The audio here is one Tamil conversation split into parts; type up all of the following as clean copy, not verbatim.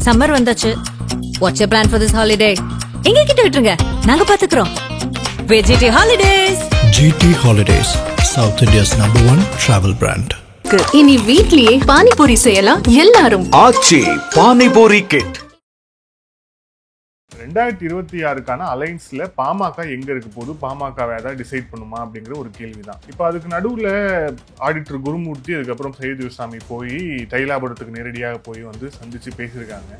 சம்மர் வந்தாச்சு. What's your plan for this holiday? எங்க கிட்ட விட்டுருங்க, நாங்க பாத்துக்கிறோம். GT holidays. GT holidays, South India's #1 travel brand. இனி வீட்லயே பானிபூரி செய்யலாம் எல்லாரும். ஆச்சி பானிபூரி கிட். 2026க்கான அலைன்ஸ்ல பாமக எங்க இருக்க போது, பாமகவை ஏதாவது டிசைட் பண்ணுமா அப்படிங்கிற ஒரு கேள்விதான். இப்போ அதுக்கு நடுவுல ஆடிட்டர் குருமூர்த்தி, அதுக்கப்புறம் சையது விசாமி போய் தைலாபுரத்துக்கு நேரடியாக போய் வந்து சந்திச்சு பேசியிருக்காங்க.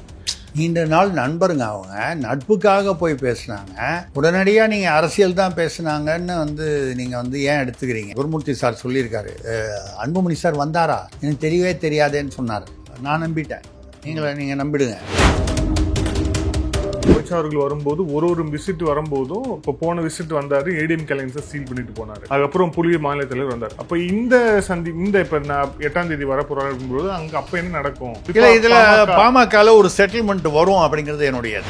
நீண்ட நாள் நண்பருங்க, அவங்க நட்புக்காக போய் பேசினாங்க. உடனடியாக நீங்கள் அரசியல் தான் பேசினாங்கன்னு நீங்கள் ஏன் எடுத்துக்கிறீங்க? குருமூர்த்தி சார் சொல்லியிருக்காரு, அன்புமணி சார் வந்தாரா எனக்கு தெரியவே தெரியாதேன்னு சொன்னார். நான் நம்பிட்டேன், நீங்கள் நம்பிடுங்க. அவர்கள் வரும்போது ஒரு விசிட் வரும்போதும், இப்போ போன விசிட் வந்தாரு, ஏடிஎம் அலைன்ஸை சீல் பண்ணிட்டு போனாரு. அதுக்கப்புறம் புதிய மாநில தலைவர் வந்தார். அப்ப இந்த இப்ப 8ஆம் தேதி வரப்போறாரும்போது அங்க அப்ப என்ன நடக்கும்? இதுல பாமக ஒரு செட்டில்மெண்ட் வரும் அப்படிங்கிறது என்னுடைய.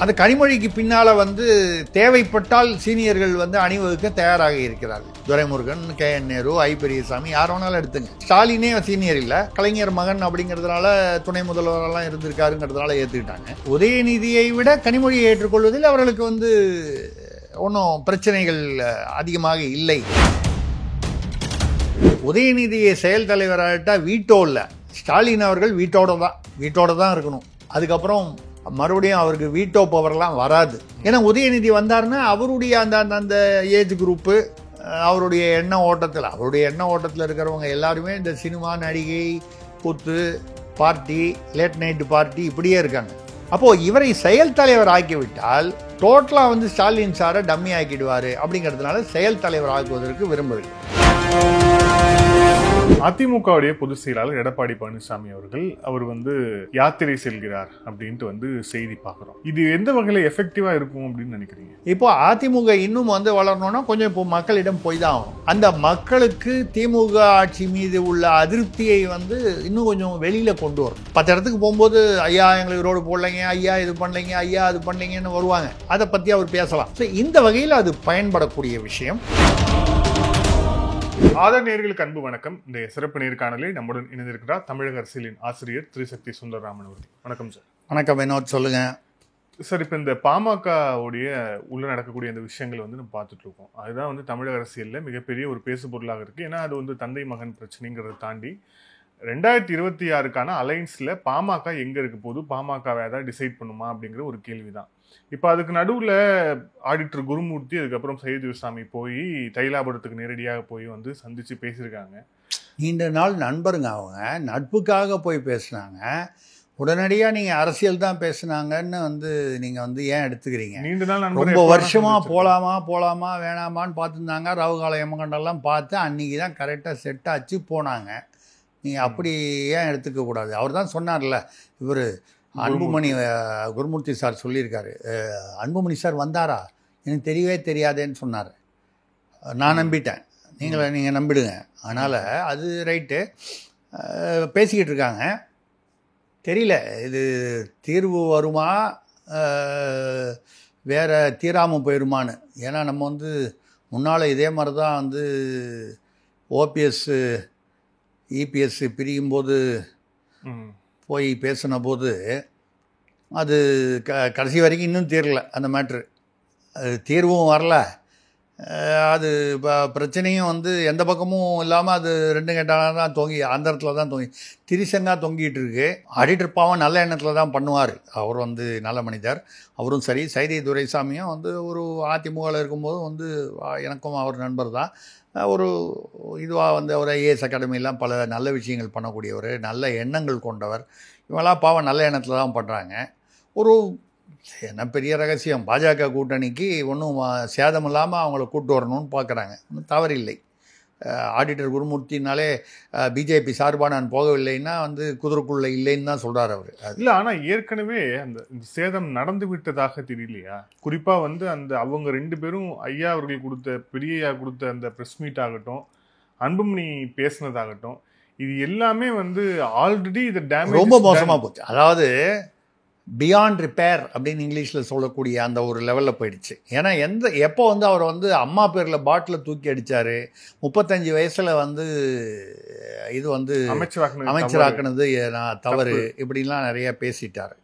அந்த கனிமொழிக்கு பின்னால தேவைப்பட்டால் சீனியர்கள் அணிவகுக்க தயாராக இருக்கிறார்கள். துரைமுருகன், KN நேரு, ஐ பெரியசாமி, யார் வேணாலும் எடுத்துங்க. ஸ்டாலினே சீனியர் இல்ல, கலைஞர் மகன் அப்படிங்கிறதுனால துணை முதல்வரெல்லாம் இருந்திருக்காருங்கிறதுனால ஏத்துக்கிட்டாங்க. உதயநிதியை விட கனிமொழியை ஏற்றுக்கொள்வதில் அவர்களுக்கு ஒன்றும் பிரச்சனைகள் அதிகமாக இல்லை. உதயநிதியை செயல் தலைவராகிட்டா வீட்டோ இல்லை, ஸ்டாலின் அவர்கள் வீட்டோட தான் இருக்கணும். அதுக்கப்புறம் மறுபடியும் அவருக்கு வீட்டோ பவர்லாம் வராது. ஏன்னா உதயநிதி வந்தாருன்னா அவருடைய அந்த ஏஜ் குரூப்பு, அவருடைய எண்ண ஓட்டத்தில் இருக்கிறவங்க எல்லாருமே இந்த சினிமா, நடிகை, கூத்து, பார்ட்டி, லேட் நைட் பார்ட்டி இப்படியே இருக்காங்க. அப்போது இவரை செயல் தலைவர் ஆக்கிவிட்டால் டோட்டலாக ஸ்டாலின் சாரை டம்மி ஆக்கிடுவார். அப்படிங்கிறதுனால செயல் தலைவர் ஆக்குவதற்கு விரும்பவில்லை. அதிமுகவுடைய பொதுச் செயலாளர் எடப்பாடி பழனிசாமி அவர் யாத்திரை செல்கிறார் அப்படின்ட்டு செய்தி பார்க்கிறோம். இது எந்த வகையில எஃபெக்டிவா இருக்கும் அப்படின்னு நினைக்கிறீங்க? இப்போ அதிமுக இன்னும் வளரணும்னா கொஞ்சம் இப்போ மக்களிடம் போய் தான் ஆகும். அந்த மக்களுக்கு திமுக ஆட்சி மீது உள்ள அதிருப்தியை இன்னும் கொஞ்சம் வெளியில கொண்டு வரும். 10 இடத்துக்கு போகும்போது ஐயா எங்களுக்கு ரோடு போடலைங்க, ஐயா இது பண்ணலைங்க, ஐயா அது பண்ணலைங்கன்னு வருவாங்க. அதை பத்தி அவர் பேசலாம். இந்த வகையில் அது பயன்படக்கூடிய விஷயம். ஆதர் நேயர்களுக்கு அன்பு வணக்கம். இந்த சிறப்பு நேர்காணலில் நம்முடன் இணைந்திருக்கிறார் தமிழக அரசியலின் ஆசிரியர் திரிசக்தி சுந்தரராமன் அவர்கள். வணக்கம் சார். வணக்கம் வினோத், சொல்லுங்க சார். இப்போ இந்த பாமகவுடைய உள்ள நடக்கக்கூடிய இந்த விஷயங்கள் நம்ம பார்த்துட்டு இருக்கோம். அதுதான் தமிழக அரசியலில் மிகப்பெரிய ஒரு பேசு பொருளாக இருக்கு. ஏன்னா அது தந்தை மகன் பிரச்சனைங்கிறத தாண்டி 2026க்கான அலைன்ஸ்ல பாமக எங்க இருக்க போது, பாமகவை ஏதாவது டிசைட் பண்ணுமா அப்படிங்கிற ஒரு கேள்விதான். இப்போ அதுக்கு நடுவுல ஆடிட்டர் குருமூர்த்தி, அதுக்கப்புறம் சையது விசாமி போய் தைலாபுரத்துக்கு நேரடியாக போய் சந்திச்சு பேசியிருக்காங்க. நீண்ட நாள் நண்பருங்க, அவங்க நட்புக்காக போய் பேசினாங்க. உடனடியாக நீங்கள் அரசியல் தான் பேசினாங்கன்னு நீங்கள் ஏன் எடுத்துக்கிறீங்க? நீண்ட நாள் ரொம்ப வருஷமா போலாமா வேணாமான்னு பார்த்துருந்தாங்க. ராவுகால யமகண்டெல்லாம் பார்த்து அன்னைக்கு தான் கரெக்டாக செட் ஆச்சு போனாங்க. நீங்கள் அப்படி ஏன் எடுத்துக்க கூடாது? அவர் தான் சொன்னார்ல, இவர் அன்புமணி குருமூர்த்தி சார் சொல்லியிருக்காரு, அன்புமணி சார் வந்தாரா எனக்கு தெரியவே தெரியாதேன்னு சொன்னார். நான் நம்பிட்டேன், நீங்கள் நம்பிடுங்க. அதனால் அது ரைட்டு. பேசிக்கிட்டு இருக்காங்க, தெரியல இது தீர்வு வருமா வேறு தீராமல் போயிடுமான்னு. ஏன்னா நம்ம முன்னால் இதே மாதிரி தான் OPS EPS பிரியும்போது போய் பேசின போது அது கடைசி வரைக்கும் இன்னும் தீரலை அந்த மேட்ரு. அது தீர்வும் வரல. அது பிரச்சனையும் எந்த பக்கமும் இல்லாமல் அது 2 கெட்டான தான் அந்த இடத்துல தான் திரிசங்காக தொங்கிட்டு இருக்கு. ஆடிட்டர் பாவம் நல்ல எண்ணத்தில் தான் பண்ணுவார். அவர் நல்ல மனிதர். அவரும் சரி, சைதை துரைசாமியும் ஒரு அதிமுகவில் இருக்கும்போது எனக்கும் அவர் நண்பர் தான். ஒரு இதுவாக ஒரு IAS அகாடமிலாம் பல நல்ல விஷயங்கள் பண்ணக்கூடியவர், நல்ல எண்ணங்கள் கொண்டவர். இவங்களாம் பாவம் நல்ல எண்ணத்தில் தான் பண்ணுறாங்க. என்ன பெரிய ரகசியம், பாஜக கூட்டணிக்கு ஒன்றும் சேதம் இல்லாமல் அவங்கள கூட்டு வரணும்னு பார்க்குறாங்க. ஒன்றும் தவறில்லை. ஆடிட்டர் குருமூர்த்தினாலே பிஜேபி சார்பாக நான் போகவில்லைன்னா குதிரைக்குள்ளே இல்லைன்னு தான் சொல்கிறார் அவர். இல்லை, ஆனால் ஏற்கனவே அந்த சேதம் நடந்து விட்டதாக தெரியலையா? குறிப்பாக அந்த அவங்க 2 பேரும் ஐயா அவர்கள் பெரிய கொடுத்த அந்த ப்ரெஸ் மீட் ஆகட்டும், அன்புமணி பேசினதாகட்டும், இது எல்லாமே ஆல்ரெடி இது டேமேஜ் ரொம்ப மோசமாக போச்சு. அதாவது பியாண்ட் ரிப்பேர் அப்படின்னு இங்கிலீஷில் சொல்லக்கூடிய அந்த ஒரு லெவலில் போயிடுச்சு. ஏன்னா எப்போ வந்து அவர் வந்து அம்மா பேரில் பாட்டில் தூக்கி அடித்தார், 35 வயசில் வந்து இது வந்து அமைச்சராக்குனது நான் தவறு இப்படின்லாம் நிறையா பேசிட்டார்.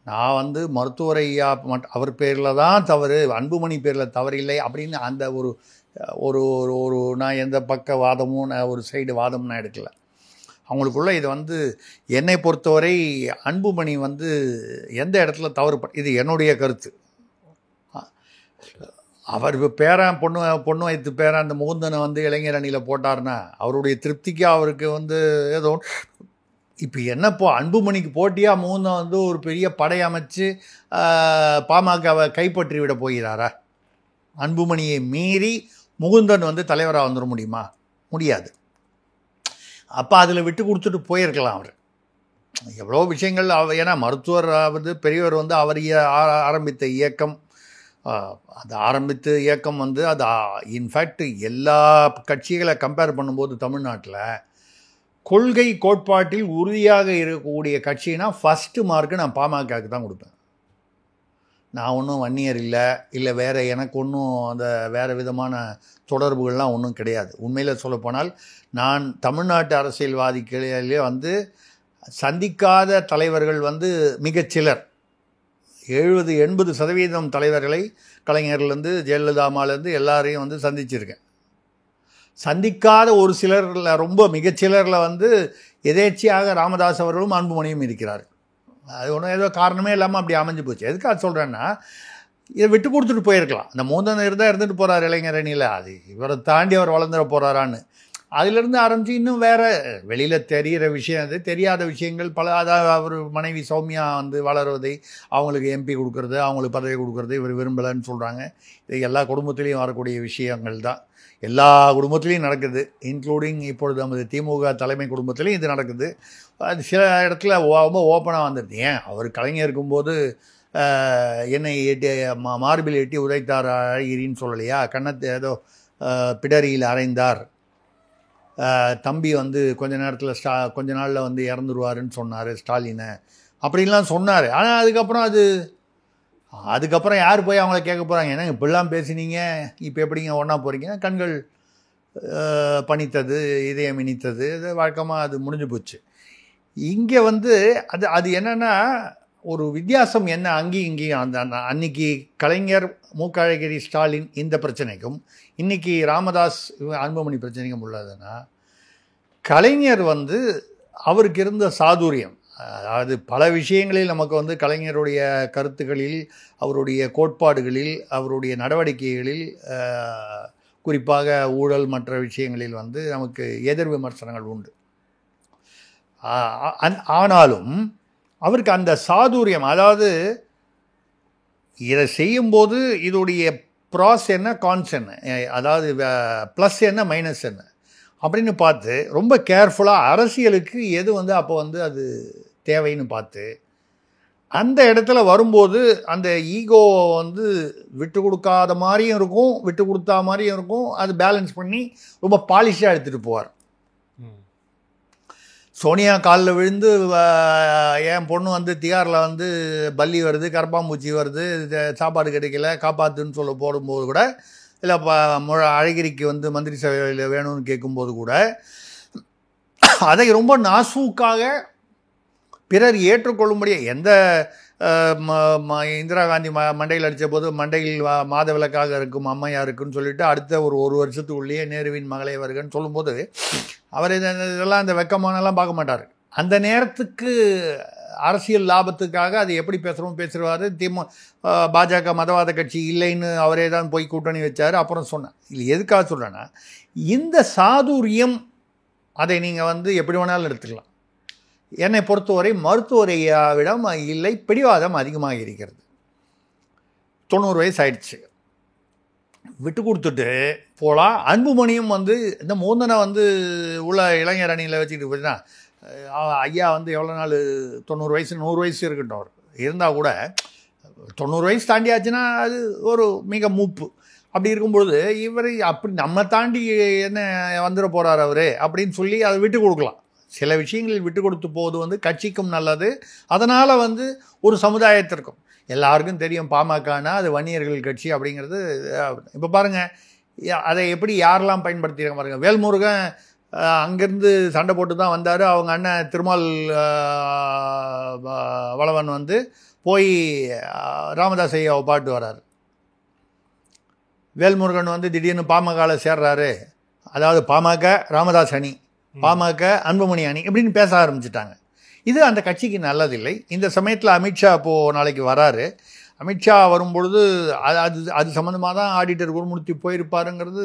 நான் வந்து மருத்துவர் ஐயா அவர் பேரில் தான் தவறு, அன்புமணி பேரில் தவறு இல்லை அப்படின்னு அந்த ஒரு ஒரு ஒரு நான் எந்த பக்க வாதமும் நான் ஒரு சைடு வாதமும் நான் எடுக்கலை. அவங்களுக்குள்ள இது வந்து என்னை பொறுத்தவரை அன்புமணி வந்து எந்த இடத்துல தவறு இது என்னுடைய கருத்து. அவர் பேரன் பொண்ணு வைத்து பேரன் அந்த முகுந்தனை வந்து இளைஞர் அணியில் போட்டார்னா அவருடைய திருப்திக்கு அவருக்கு வந்து ஏதோ இப்போ என்னப்போ அன்புமணிக்கு போட்டியாக முகுந்தன் வந்து ஒரு பெரிய படை அமைச்சு பாமகவை கைப்பற்றி விட போகிறாரா? அன்புமணியை மீறி முகுந்தன் வந்து தலைவராக வந்துட முடியுமா? முடியாது. அப்போ அதில் விட்டு கொடுத்துட்டு போயிருக்கலாம் அவர். எவ்வளோ விஷயங்கள் ஏன்னா மருத்துவர் வந்து பெரியவர் வந்து அவர் ஆரம்பித்த இயக்கம், அது ஆரம்பித்த இயக்கம் வந்து அது இன்ஃபேக்ட் எல்லா கட்சிகளை கம்பேர் பண்ணும்போது தமிழ்நாட்டில் கொள்கை கோட்பாட்டில் உறுதியாக இருக்கக்கூடிய கட்சினா ஃபஸ்ட்டு மார்க்கு நான் பாமகவுக்கு தான் கொடுப்பேன். நான் ஒன்றும் வன்னியர் இல்லை வேறு எனக்கு ஒன்றும் அந்த வேறு விதமான தொடர்புகள்லாம் ஒன்றும் கிடையாது. உண்மையில் சொல்லப்போனால் நான் தமிழ்நாட்டு அரசியல்வாதிகளிலே வந்து சந்திக்காத தலைவர்கள் வந்து மிகச்சிலர், 70-80% தலைவர்களை கலைஞர்லேருந்து ஜெயலலிதாமாலேருந்து எல்லாரையும் வந்து சந்திச்சிருக்கேன். சந்திக்காத ஒரு சிலரில் ரொம்ப மிகச்சிலரில் வந்து எதேச்சியாக ராமதாஸ் அவர்களும் அன்புமணியும் இருக்கிறார். அது ஒன்றும் ஏதோ காரணமே இல்லாமல் அப்படி அமைஞ்சு போச்சு. எதுக்காக சொல்கிறேன்னா இதை விட்டு கொடுத்துட்டு போயிருக்கலாம். அந்த மூந்தன் இருந்தால் இருந்துட்டு போகிறார் இளைஞர் அணியில், அது இவரை தாண்டி அவர் வளர்ந்துட போகிறாரான்னு அதிலிருந்து ஆரம்பித்து இன்னும் வேறு வெளியில் தெரிகிற விஷயம், அது தெரியாத விஷயங்கள் பல. அதாவது அவர் மனைவி சௌமியா வந்து வளருவதை, அவங்களுக்கு எம்பி கொடுக்குறது, அவங்களுக்கு பதவி கொடுக்குறது இவர் விரும்பலைன்னு சொல்கிறாங்க. இது எல்லா குடும்பத்துலேயும் வரக்கூடிய விஷயங்கள் தான், எல்லா குடும்பத்துலேயும் நடக்குது, இன்க்ளூடிங் இப்பொழுது நமது திமுக தலைமை குடும்பத்துலேயும் இது நடக்குது. அது சில இடத்துல ரொம்ப ஓப்பனாக வந்துடுது. ஏன் அவர் கலைஞர் இருக்கும்போது என்னை எட்டி மார்பில் எட்டி உதைத்தார் அழகிரின்னு சொல்லலையா? கன்னத்தை ஏதோ பிடரியில் அறைந்தார், தம்பி வந்து கொஞ்ச நாளில் வந்து இறந்துருவாருன்னு சொன்னார் ஸ்டாலினை அப்படின்லாம் சொன்னார். ஆனால் அதுக்கப்புறம் யார் போய் அவங்கள கேட்க போகிறாங்க? ஏன்னா இப்படிலாம் பேசினீங்க, இப்போ எப்படிங்க ஒன்றா போகிறீங்க? கண்கள் பணித்தது, இதயம் இனித்தது, இது வழக்கமாக அது முடிஞ்சு போச்சு. இங்கே வந்து அது என்னென்னா ஒரு வித்தியாசம் என்ன இங்கேயும் அந்த அன்னைக்கு கலைஞர் மூக்க அழகிரி ஸ்டாலின் இந்த பிரச்சனைக்கும் இன்றைக்கி ராமதாஸ் அன்புமணி பிரச்சனைக்கும் உள்ளதுன்னா, கலைஞர் வந்து அவருக்கு இருந்த சாதுரியம், அதாவது பல விஷயங்களில் நமக்கு வந்து கலைஞருடைய கருத்துக்களில், அவருடைய கோட்பாடுகளில், அவருடைய நடவடிக்கைகளில், குறிப்பாக ஊழல் மற்ற விஷயங்களில் வந்து நமக்கு எதிர் விமர்சனங்கள் உண்டு. ஆனாலும் அவருக்கு அந்த சாதுரியம், அதாவது இதை செய்யும்போது இதோடைய ப்ராஸ் என்ன கான்ஸ் என்ன, அதாவது ப்ளஸ் என்ன மைனஸ் என்ன அப்படின்னு பார்த்து ரொம்ப கேர்ஃபுல்லாக அரசியலுக்கு எது வந்து அப்போ வந்து அது தேவைன்னு பார்த்து அந்த இடத்துல வரும்போது அந்த ஈகோவை வந்து விட்டு கொடுக்காத மாதிரியும் இருக்கும், விட்டு கொடுத்தா மாதிரியும் இருக்கும். அது பேலன்ஸ் பண்ணி ரொம்ப பாலிஷாக எடுத்துகிட்டு போவார். சோனியா காலில் விழுந்து என் பொண்ணு வந்து திகாரில் வந்து பல்லி வருது, கரப்பாம்பூச்சி வருது, சாப்பாடு கிடைக்கல காப்பாற்றுன்னு சொல்ல போடும்போது கூட, இல்லை அழகிரிக்கு வந்து மந்திரி சபையில் வேணும்னு கேட்கும்போது கூட அதை ரொம்ப நாசூக்காக பிறர் ஏற்றுக்கொள்ளும்படியே எந்த இந்திரா காந்தி மண்டையில் அடித்த போது மண்டையில் மாதவிலக்காக இருக்கும் அம்மையாருக்குன்னு சொல்லிட்டு அடுத்த ஒரு வருஷத்துக்குள்ளேயே நேருவின் மகளே வருகன்னு சொல்லும்போது அவர் இதெல்லாம் இந்த வெக்கமானெல்லாம் பார்க்க மாட்டார். அந்த நேரத்துக்கு அரசியல் லாபத்துக்காக அது எப்படி பேசுவார். பாஜக மதவாத கட்சி இல்லைன்னு அவரே தான் போய் கூட்டணி வச்சார். அப்புறம் சொன்னேன், இல்லை எதுக்காக சொல்கிறேன்னா இந்த சாதுரியம் அதை நீங்கள் வந்து எப்படி வேணாலும் எடுத்துக்கலாம். என்னை பொறுத்தவரை மருத்துவரையாவிடம் இல்லை, பிடிவாதம் அதிகமாக இருக்கிறது. 90 வயசு ஆயிடுச்சு, விட்டு கொடுத்துட்டு போகலாம். அன்புமணியும் வந்து இந்த மூந்தனை வந்து உள்ள இளைஞர் அணியில் வச்சுக்கிட்டு போச்சுன்னா ஐயா வந்து எவ்வளோ நாள் 90 வயசு 100 வயசு இருக்கட்டும், அவர் இருந்தால் கூட 90 வயசு தாண்டியாச்சுன்னா அது ஒரு மிக மூப்பு. அப்படி இருக்கும்பொழுது இவர் அப்படி நம்ம தாண்டி என்ன வந்துட போகிறார் அவர் அப்படின்னு சொல்லி அதை விட்டு கொடுக்கலாம். சில விஷயங்களில் விட்டு கொடுத்து போவது வந்து கட்சிக்கும் நல்லது. அதனால் வந்து ஒரு சமுதாயத்திற்கும் எல்லாருக்கும் தெரியும் பாமகனா அது வன்னியர்கள் கட்சி அப்படிங்கிறது. இப்போ பாருங்கள் அதை எப்படி யாரெல்லாம் பயன்படுத்தியிருக்க பாருங்கள். வேல்முருகன் அங்கேருந்து சண்டை போட்டு தான் வந்தார். அவங்க அண்ணன் திருமால் வளவன் வந்து போய் ராமதாஸ் ஐயாவை பாட்டு வர்றாரு. வேல்முருகன் வந்து திடீர்னு பாமகவில் சேர்றாரு. அதாவது பாமக ராமதாஸ் அணி, பாமக அன்புமணி அணி இப்படின்னு பேச ஆரம்பிச்சிட்டாங்க. இது அந்த கட்சிக்கு நல்லதில்லை. இந்த சமயத்தில் அமித்ஷா இப்போது நாளைக்கு வராரு. அமித்ஷா வரும்பொழுது அது சம்மந்தமாக தான் ஆடிட்டர் குருமூர்த்தி போயிருப்பாருங்கிறது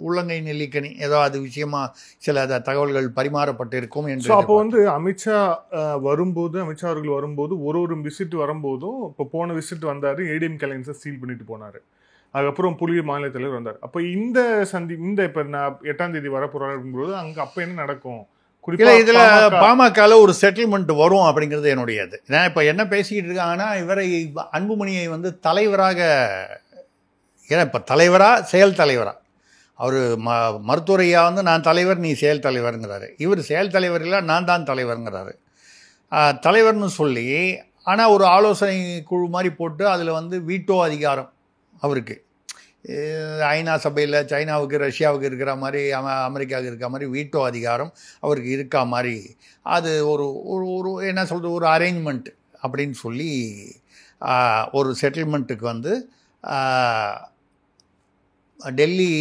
உள்ளங்கை நெல்லிக்கனி. ஏதோ அது விஷயமா சில தகவல்கள் பரிமாறப்பட்டு இருக்கும் என்று. அப்போ வந்து அமித்ஷா அவர்கள் வரும்போது ஒரு விசிட் வரும்போதும் இப்போ போன விசிட் வந்தார், ஏடிஎம் அலையன்ஸை சீல் பண்ணிட்டு போனார். அதுக்கப்புறம் புலி மாநில தலைவர் வந்தார். அப்போ இந்த இப்போ நான் 8ஆம் தேதி வரப்போறாரு அப்படிங்கும்போது அங்கே அப்போ என்ன நடக்கும்? இதில் பாமகவில் ஒரு செட்டில்மெண்ட் வரும் அப்படிங்கிறது என்னுடைய இது. ஏன்னா இப்போ என்ன பேசிக்கிட்டு இருக்காங்கன்னா இவரை அன்புமணியை வந்து தலைவராக, ஏன்னா இப்போ செயல் தலைவரா அவர் மருத்துவரையா வந்து நான் தலைவர் நீ செயல் தலைவருங்கிறாரு. இவர் செயல் தலைவர் இல்லை நான் தான் தலைவருங்கிறாரு. தலைவர்னு சொல்லி ஆனால் ஒரு ஆலோசனை குழு மாதிரி போட்டு அதில் வந்து வீட்டோ அதிகாரம் அவருக்கு ஐநா சபையில் சைனாவுக்கு ரஷ்யாவுக்கு இருக்கிற மாதிரி அமெரிக்காவுக்கு இருக்கிற மாதிரி வீட்டோ அதிகாரம் அவருக்கு இருக்கா மாதிரி அது ஒரு ஒரு என்ன சொல்கிறது ஒரு அரேஞ்ச்மெண்ட் அப்படின்னு சொல்லி ஒரு செட்டில்மெண்ட்டுக்கு வந்து டெல்லி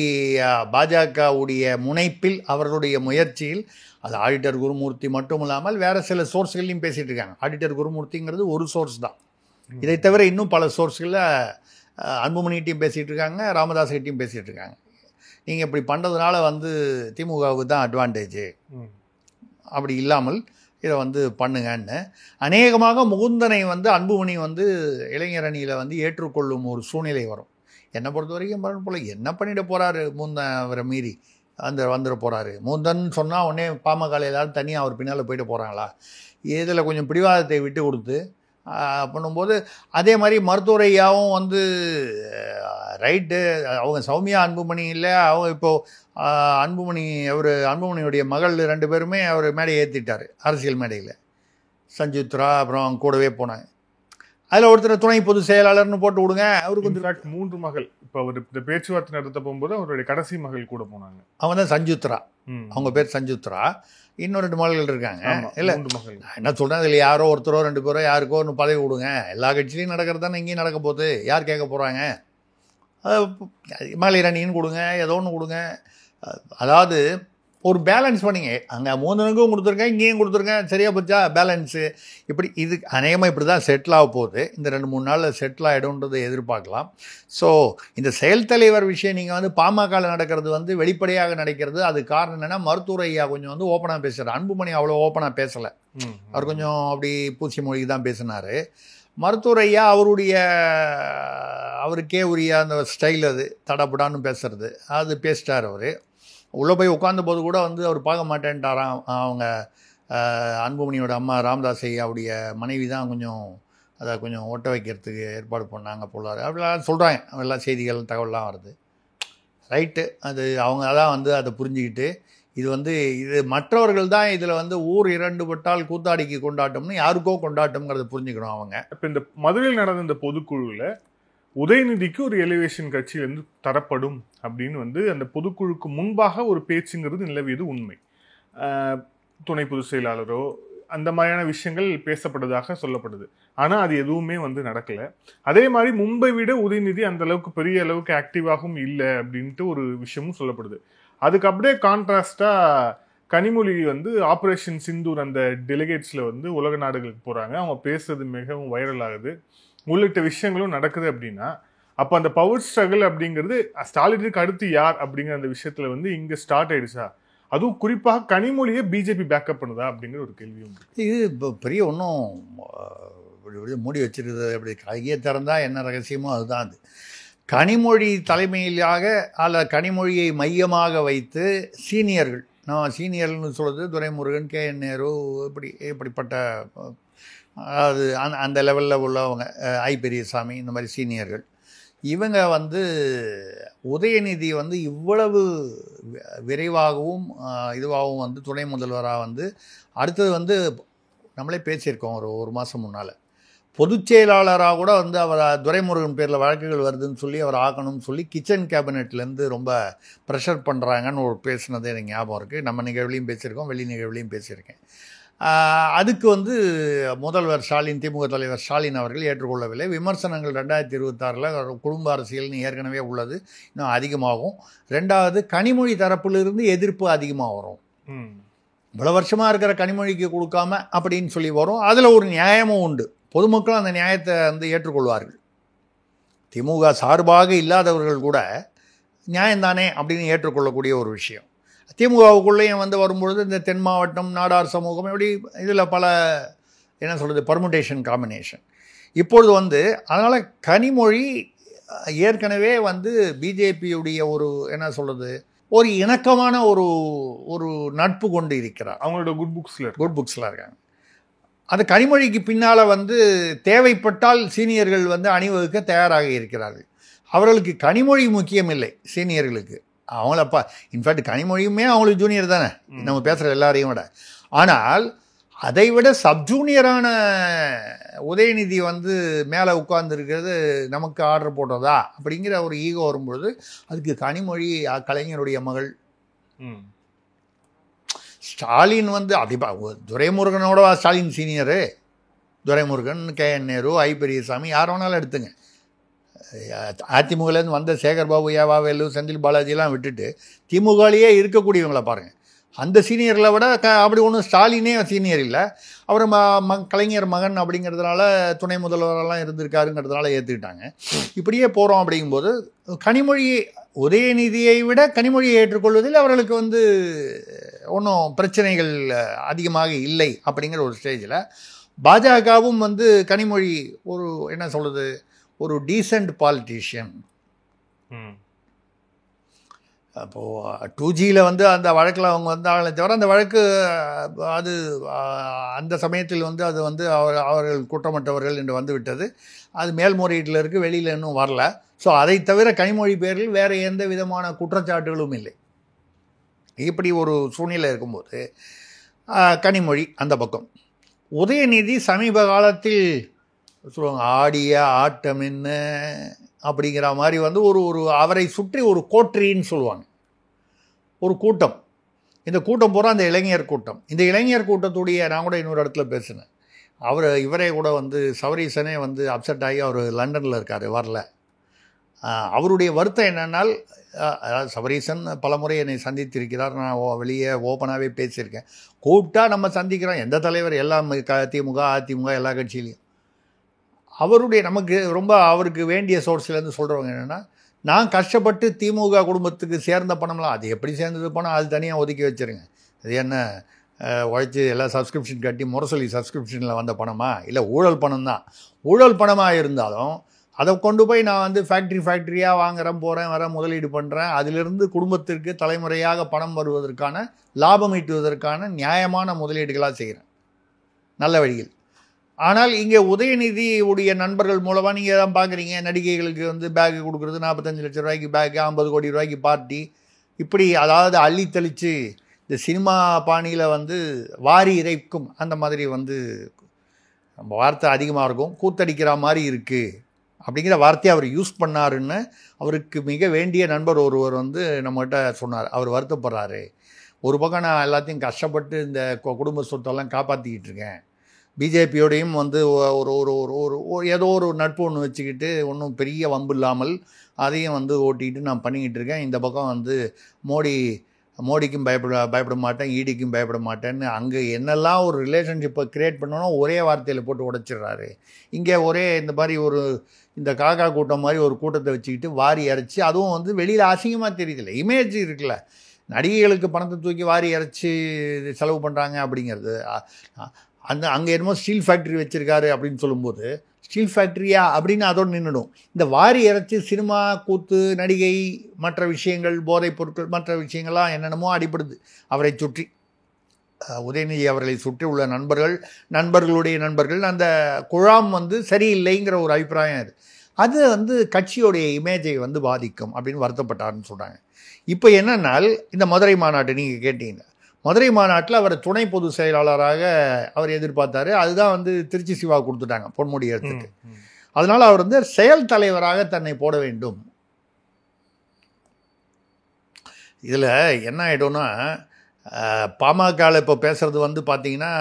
பாஜகவுடைய முனைப்பில் அவர்களுடைய முயற்சியில் அது ஆடிட்டர் குருமூர்த்தி மட்டும் இல்லாமல் வேறு சில சோர்ஸ்கள்லையும் பேசிகிட்டு இருக்காங்க. ஆடிட்டர் குருமூர்த்திங்கிறது ஒரு சோர்ஸ் தான். இதை தவிர இன்னும் பல சோர்ஸ்களில் அன்புமணிகிட்டையும் பேசிகிட்டு இருக்காங்க, ராமதாஸ்கிட்டையும் பேசிகிட்டு இருக்காங்க. நீங்கள் இப்படி பண்ணுறதுனால வந்து திமுகவுக்கு தான் அட்வான்டேஜு, அப்படி இல்லாமல் இதை வந்து பண்ணுங்கன்னு அநேகமாக முகுந்தனை வந்து அன்புமணி வந்து இளைஞர் அணியில் வந்து ஏற்றுக்கொள்ளும் ஒரு சூழ்நிலை வரும். என்னை பொறுத்த வரைக்கும் போல் என்ன பண்ணிட போகிறாரு முகுந்தன், அவரை மீறி வந்துட போகிறாரு. முகுந்தன் சொன்னால் உடனே பாமக எல்லாரும் தனியாக அவர் பின்னால் போயிட்டு போகிறாங்களா? இதில் கொஞ்சம் பிடிவாதத்தை விட்டு கொடுத்து பண்ணும்போது அதே மாதிரி மருத்துவரையாவும் வந்து ரைட்டு அவங்க சௌமியா அன்புமணி இல்லை, அவங்க இப்போது அன்புமணியுடைய மகள் 2 பேருமே அவர் மேடையை ஏற்றிட்டார் அரசியல் மேடையில். சஞ்சுத்ரா அப்புறம் கூடவே போனாங்க. அதில் ஒருத்தர் துணை பொதுச் செயலாளர்னு போட்டு விடுங்க. அவருக்கு வந்து 3 மகள். இப்போ அவர் இந்த பேச்சுவார்த்தை நடத்த போகும்போது அவருடைய கடைசி மகள் கூட போனாங்க. அவங்க தான் சஞ்சுத்ரா, அவங்க பேர் சஞ்சுத்ரா. இன்னும் 2 மகள்கள் இருக்காங்க. இல்லை என்ன சொல்கிறேன், இதில் யாரோ ஒருத்தரோ 2 பேரோ யாருக்கோ ஒன்று பதவி கொடுங்க. எல்லா கட்சியிலையும் நடக்கிறது தானே இங்கேயும் நடக்க போகுது. யார் கேட்க போகிறாங்க? மகளிர் அணின்னு கொடுங்க, ஏதோ ஒன்று கொடுங்க. அதாவது ஒரு பேலன்ஸ் பண்ணிங்க. அங்கே 3 கொடுத்துருக்கேன், இங்கேயும் கொடுத்துருக்கேன், சரியாக போச்சா பேலன்ஸு. இப்படி இது அநேகமாக இப்படி தான் செட்டில் ஆக போகுது. இந்த 2-3 நாளில் செட்டில் ஆகிடும்ன்றதை எதிர்பார்க்கலாம். ஸோ இந்த செயல் தலைவர் விஷயம் நீங்கள் வந்து பாமகவில் நடக்கிறது வந்து வெளிப்படையாக நடக்கிறது. அது காரணம் என்னென்னா மருத்துவர் ஐயா கொஞ்சம் வந்து ஓப்பனாக பேசுகிறார். அன்புமணி அவ்வளோ ஓப்பனாக பேசலை. அவர் கொஞ்சம் அப்படி பூச்சி மொழிக்கு தான் பேசினார். மருத்துவர் ஐயா அவருக்கே உரிய அந்த ஸ்டைல், அது தடப்படான்னு பேசுறது, அது பேசிட்டார். அவர் உள்ளே போய் உட்கார்ந்த போது கூட வந்து அவர் பார்க்க மாட்டேன்ட்டாராம். அவங்க அன்புமணியோட அம்மா ராமதாஸ் ஐயாவுடைய மனைவி தான் அதை கொஞ்சம் ஒட்ட வைக்கிறதுக்கு ஏற்பாடு பண்ணாங்க போலார் அப்படிலாம் சொல்கிறாங்க. எல்லாம் செய்திகள் தகவல்லாம் வருது. ரைட்டு, அது அவங்க தான் வந்து அதை புரிஞ்சுக்கிட்டு இது மற்றவர்கள் தான் இதில் வந்து ஊர் 2 பட்டால் கூத்தாடிக்கு கொண்டாட்டம்னு யாருக்கோ கொண்டாட்டம்ங்கிறத புரிஞ்சுக்கணும் அவங்க. இப்போ இந்த மதுரையில் நடந்த இந்த பொதுக்குழுவில் உதயநிதிக்கு ஒரு எலிவேஷன் கட்சியிலிருந்து தரப்படும் அப்படின்னு வந்து அந்த பொதுக்குழுக்கு முன்பாக ஒரு பேச்சுங்கிறது நிலவியது உண்மை. துணை பொதுச் செயலாளரோ அந்த மாதிரியான விஷயங்கள் பேசப்படுவதாக சொல்லப்படுது. ஆனால் அது எதுவுமே வந்து நடக்கலை. அதே மாதிரி முன்பை விட உதயநிதி அந்த அளவுக்கு பெரிய அளவுக்கு ஆக்டிவாகவும் இல்லை அப்படின்ட்டு ஒரு விஷயமும் சொல்லப்படுது. அதுக்கு அப்படியே கான்ட்ராஸ்டாக கனிமொழி வந்து ஆப்ரேஷன் சிந்தூர் அந்த டெலிகேட்ஸில் வந்து உலக நாடுகளுக்கு போகிறாங்க. அவங்க பேசுறது மிகவும் வைரல் ஆகுது, உள்ளிட்ட விஷயங்களும் நடக்குது. அப்படின்னா அப்போ அந்த பவர் ஸ்ட்ரகிள் அப்படிங்கிறது ஸ்டாலினுக்கு அடுத்து யார் அப்படிங்கிற அந்த விஷயத்தில் வந்து இங்கே ஸ்டார்ட் ஆயிடுச்சா? அதுவும் குறிப்பாக கனிமொழியை பிஜேபி பேக்கப் பண்ணுதா அப்படிங்கிற ஒரு கேள்வி உண்டு. இது இப்போ பெரிய ஒன்றும் மூடி வச்சிருக்கிறது அப்படி கையை திறந்தா என்ன ரகசியமோ அதுதான். அது கனிமொழி தலைமையிலாக அல்ல கனிமொழியை மையமாக வைத்து சீனியர்கள், நான் சீனியர்னு சொல்கிறது துரைமுருகன், KN நேரு, இப்படிப்பட்ட அதாவது அந்த லெவலில் உள்ளவங்க, பெரியசாமி, இந்த மாதிரி சீனியர்கள் இவங்க வந்து உதயநிதி வந்து இவ்வளவு விரைவாகவும் இதுவாகவும் வந்து துணை முதல்வராக வந்து அடுத்தது வந்து நம்மளே பேசியிருக்கோம் ஒரு மாதம் முன்னால் பொதுச் செயலாளராக கூட வந்து அவர் துரைமுருகன் பேரில் வழக்குகள் வருதுன்னு சொல்லி அவர் ஆக்கணும்னு சொல்லி கிச்சன் கேபினெட்லேருந்து ரொம்ப ப்ரெஷர் பண்ணுறாங்கன்னு ஒரு பேசுனது எனக்கு ஞாபகம் இருக்குது. நம்ம நிகழ்வுலையும் பேசியிருக்கோம், வெளி நிகழ்வுலையும் பேசியிருக்கேன். அதுக்கு வந்து முதல்வர் ஸ்டாலின், திமுக தலைவர் ஸ்டாலின் அவர்கள் ஏற்றுக்கொள்ளவில்லை. விமர்சனங்கள் 2026 குடும்ப அரசியல்னு ஏற்கனவே உள்ளது, இன்னும் அதிகமாகும். ரெண்டாவது கனிமொழி தரப்பிலிருந்து எதிர்ப்பு அதிகமாக வரும். இவ்வளோ வருஷமாக இருக்கிற கனிமொழிக்கு கொடுக்காம அப்படின்னு சொல்லி வரும். அதில் ஒரு நியாயமும் உண்டு. பொதுமக்களும் அந்த நியாயத்தை வந்து ஏற்றுக்கொள்வார்கள். திமுக சார்பாக இல்லாதவர்கள் கூட நியாயம்தானே அப்படின்னு ஏற்றுக்கொள்ளக்கூடிய ஒரு விஷயம். திமுகவுக்குள்ளேயும் வந்து வரும்பொழுது இந்த தென் மாவட்டம், நாடார் சமூகம், இப்படி இதில் பல என்ன சொல்கிறது பர்முடேஷன் காம்பினேஷன். இப்பொழுது வந்து அதனால் கனிமொழி ஏற்கனவே வந்து பிஜேபியுடைய ஒரு என்ன சொல்கிறது ஒரு இணக்கமான ஒரு நட்பு கொண்டு இருக்கிறார். அவங்களோட குட் புக்ஸில் இருக்காங்க. அது கனிமொழிக்கு பின்னால் வந்து தேவைப்பட்டால் சீனியர்கள் வந்து அணிவகுக்க தயாராக இருக்கிறார்கள். அவர்களுக்கு கனிமொழி முக்கியம் இல்லை, சீனியர்களுக்கு. அவங்களப்பா இன்ஃபேக்ட் கனிமொழியுமே அவங்களுக்கு ஜூனியர் தானே, நம்ம பேசுகிற எல்லாரையும் விட. ஆனால் அதை விட சப்ஜூனியரான உதயநிதி வந்து மேலே உட்கார்ந்துருக்கிறது நமக்கு ஆர்டர் போட்டதா அப்படிங்கிற ஒரு ஈகோ வரும்பொழுது அதுக்கு கனிமொழி கலைஞருடைய மகள். ஸ்டாலின் வந்து அப்படிப்பா துரைமுருகனோட ஸ்டாலின் சீனியரு. துரைமுருகன், KN நேரு, ஐ பெரியசாமி, யார் வேணாலும் எடுத்துங்க. அதிமுகலேருந்து வந்த சேகர்பாபு, ஏவாவேலு, செந்தில் பாலாஜிலாம் விட்டுட்டு திமுகலேயே இருக்கக்கூடியவங்களை பாருங்கள். அந்த சீனியரில் விட அப்படி ஒன்றும் ஸ்டாலினே சீனியர் இல்லை. அவர் கலைஞர் மகன் அப்படிங்கிறதுனால துணை முதல்வரெல்லாம் இருந்திருக்காருங்கிறதுனால ஏற்றுக்கிட்டாங்க. இப்படியே போகிறோம். அப்படிங்கும்போது கனிமொழி உதயநிதியை விட கனிமொழியை ஏற்றுக்கொள்வதில் அவர்களுக்கு வந்து ஒன்றும் பிரச்சனைகள் அதிகமாக இல்லை அப்படிங்கிற ஒரு ஸ்டேஜில் பாஜகவும் வந்து கனிமொழி ஒரு என்ன சொல்கிறது ஒரு டீசென்ட் பாலிட்டிஷியன். அப்போது 2Gயில் வந்து அந்த வழக்கில் அவங்க வந்தாங்களே தவிர அந்த வழக்கு அது அந்த சமயத்தில் வந்து அது வந்து அவர்கள் குற்றமற்றவர்கள் என்று வந்து விட்டது. அது மேல்முறையீட்டில் இருக்குது, வெளியில் இன்னும் வரல. ஸோ அதை தவிர கனிமொழி பேரில் வேறு எந்த விதமான குற்றச்சாட்டுகளும் இல்லை. இப்படி ஒரு சூழ்நிலை இருக்கும்போது கனிமொழி அந்த பக்கம். உதயநிதி சமீப காலத்தில் சொல்லுவாங்க ஆடிய ஆட்டம் என்ன அப்படிங்கிற மாதிரி வந்து ஒரு அவரை சுற்றி ஒரு கோட்டரின்னு சொல்லுவாங்க, ஒரு கூட்டம். இந்த கூட்டம் பூரா அந்த இளைஞர் கூட்டம். இந்த இளைஞர் கூட்டத்துடைய நான் கூட இன்னொரு இடத்துல பேசினேன். இவரே கூட வந்து சவரீசனே வந்து அப்செட் ஆகி அவர் லண்டனில் இருக்கார், வரல. அவருடைய வருத்தம் என்னென்னால், அதாவது சபரீசன் பலமுறை என்னை சந்தித்திருக்கிறார், நான் வெளியே ஓப்பனாகவே பேசியிருக்கேன். கூப்பிட்டா நம்ம சந்திக்கிறோம், எந்த தலைவர் எல்லாம் திமுக அதிமுக எல்லா கட்சியிலையும். நமக்கு ரொம்ப அவருக்கு வேண்டிய சோர்ஸ்லேருந்து சொல்கிறவங்க என்னென்னா, நான் கஷ்டப்பட்டு திமுக குடும்பத்துக்கு சேர்ந்த பணம்லாம் அது எப்படி சேர்ந்தது பணம் அது தனியாக ஒதுக்கி வச்சுருங்க. அது என்ன உழைச்சி எல்லாம் சப்ஸ்கிரிப்ஷன் கட்டி முரசொலி சப்ஸ்கிரிப்ஷனில் வந்த பணமா, இல்லை ஊழல் பணம் தான். ஊழல் பணமாக இருந்தாலும் அதை கொண்டு போய் நான் வந்து ஃபேக்ட்ரியாக வாங்குகிறேன், போகிறேன், வரேன், முதலீடு பண்ணுறேன். அதிலிருந்து குடும்பத்திற்கு தலைமுறையாக பணம் வருவதற்கான, லாபம் ஈட்டுவதற்கான நியாயமான முதலீடுகளாக செய்கிறேன், நல்ல வழியில். ஆனால் இங்கே உதயநிதி உடைய நண்பர்கள் மூலமாக நீங்கள் தான் பார்க்குறீங்க, நடிகைகளுக்கு வந்து பேக்கு கொடுக்குறது, 45 லட்சம் ரூபாய்க்கு பேக்கு, 50 கோடி ரூபாய்க்கு பார்ட்டி, இப்படி அதாவது அள்ளி தெளித்து இந்த சினிமா பாணியில் வந்து வாரி இறைக்கும் அந்த மாதிரி வந்து நம்ம வார்த்தை அதிகமாக இருக்கும், கூத்தடிக்கிற மாதிரி இருக்குது அப்படிங்கிற வார்த்தையை அவர் யூஸ் பண்ணாருன்னு அவருக்கு மிக வேண்டிய நண்பர் ஒருவர் வந்து நம்மகிட்ட சொன்னார். அவர் வருத்தப்படுறாரு. ஒரு பக்கம் நான் எல்லாத்தையும் கஷ்டப்பட்டு இந்த குடும்ப சொத்தெல்லாம் காப்பாற்றிக்கிட்டு இருக்கேன், பிஜேபியோடையும் வந்து ஒரு ஒரு ஒரு ஏதோ ஒரு நட்பு ஒன்று வச்சுக்கிட்டு ஒன்றும் பெரிய வம்பு இல்லாமல் அதையும் வந்து ஓட்டிக்கிட்டு நான் பண்ணிக்கிட்டு இருக்கேன். இந்த பக்கம் வந்து மோடிக்கும் பயப்பட மாட்டேன், ஈடிக்கும் பயப்பட மாட்டேன்னு அங்கே என்னெல்லாம் ஒரு ரிலேஷன்ஷிப்பை க்ரியேட் பண்ணணும் ஒரே வார்த்தையில் போட்டு உடைச்சிடுறாரு. இங்கே ஒரே இந்த மாதிரி இந்த காக்கா கூட்டம் மாதிரி ஒரு கூட்டத்தை வச்சுக்கிட்டு வாரி இறைச்சி, அதுவும் வந்து வெளியில் அசிங்கமாக தெரியுதில்ல, இமேஜ் இருக்குல்ல, நடிகைகளுக்கு பணத்தை தூக்கி வாரி இறைச்சி செலவு பண்ணுறாங்க அப்படிங்கிறது. அங்கே என்னமோ ஸ்டீல் ஃபேக்ட்ரி வச்சுருக்காரு அப்படின்னு சொல்லும்போது ஸ்டீல் ஃபேக்ட்ரியா அப்படின்னு அதோடு நின்றுடும். இந்த வாரி இறைச்சி சினிமா, கூத்து, நடிகை, மற்ற விஷயங்கள், போதைப் பொருட்கள், மற்ற விஷயங்கள்லாம் என்னென்னமோ அடிப்படுது அவரை சுற்றி. உதயநிதி அவர்களை சுற்றி உள்ள நண்பர்களுடைய நண்பர்கள் அந்த குழாம் வந்து சரியில்லைங்கிற ஒரு அபிப்பிராயம் அது. அது வந்து கட்சியோடைய இமேஜை வந்து பாதிக்கும் அப்படின்னு வருத்தப்பட்டார்னு சொல்கிறாங்க. இப்போ என்னன்னால் இந்த மதுரை மாநாட்டு நீங்கள் கேட்டீங்க, மதுரை மாநாட்டில் அவர் துணை பொதுச் செயலாளராக அவர் எதிர்பார்த்தாரு. அதுதான் வந்து திருச்சி சிவா கொடுத்துட்டாங்க பொன்முடி இடத்துக்கு. அதனால் அவர் வந்து செயல் தலைவராக தன்னை போட வேண்டும். இதில் என்ன ஆகிடும்னா, பாமகவில் இப்போ பேசுகிறது வந்து பார்த்தீங்கன்னா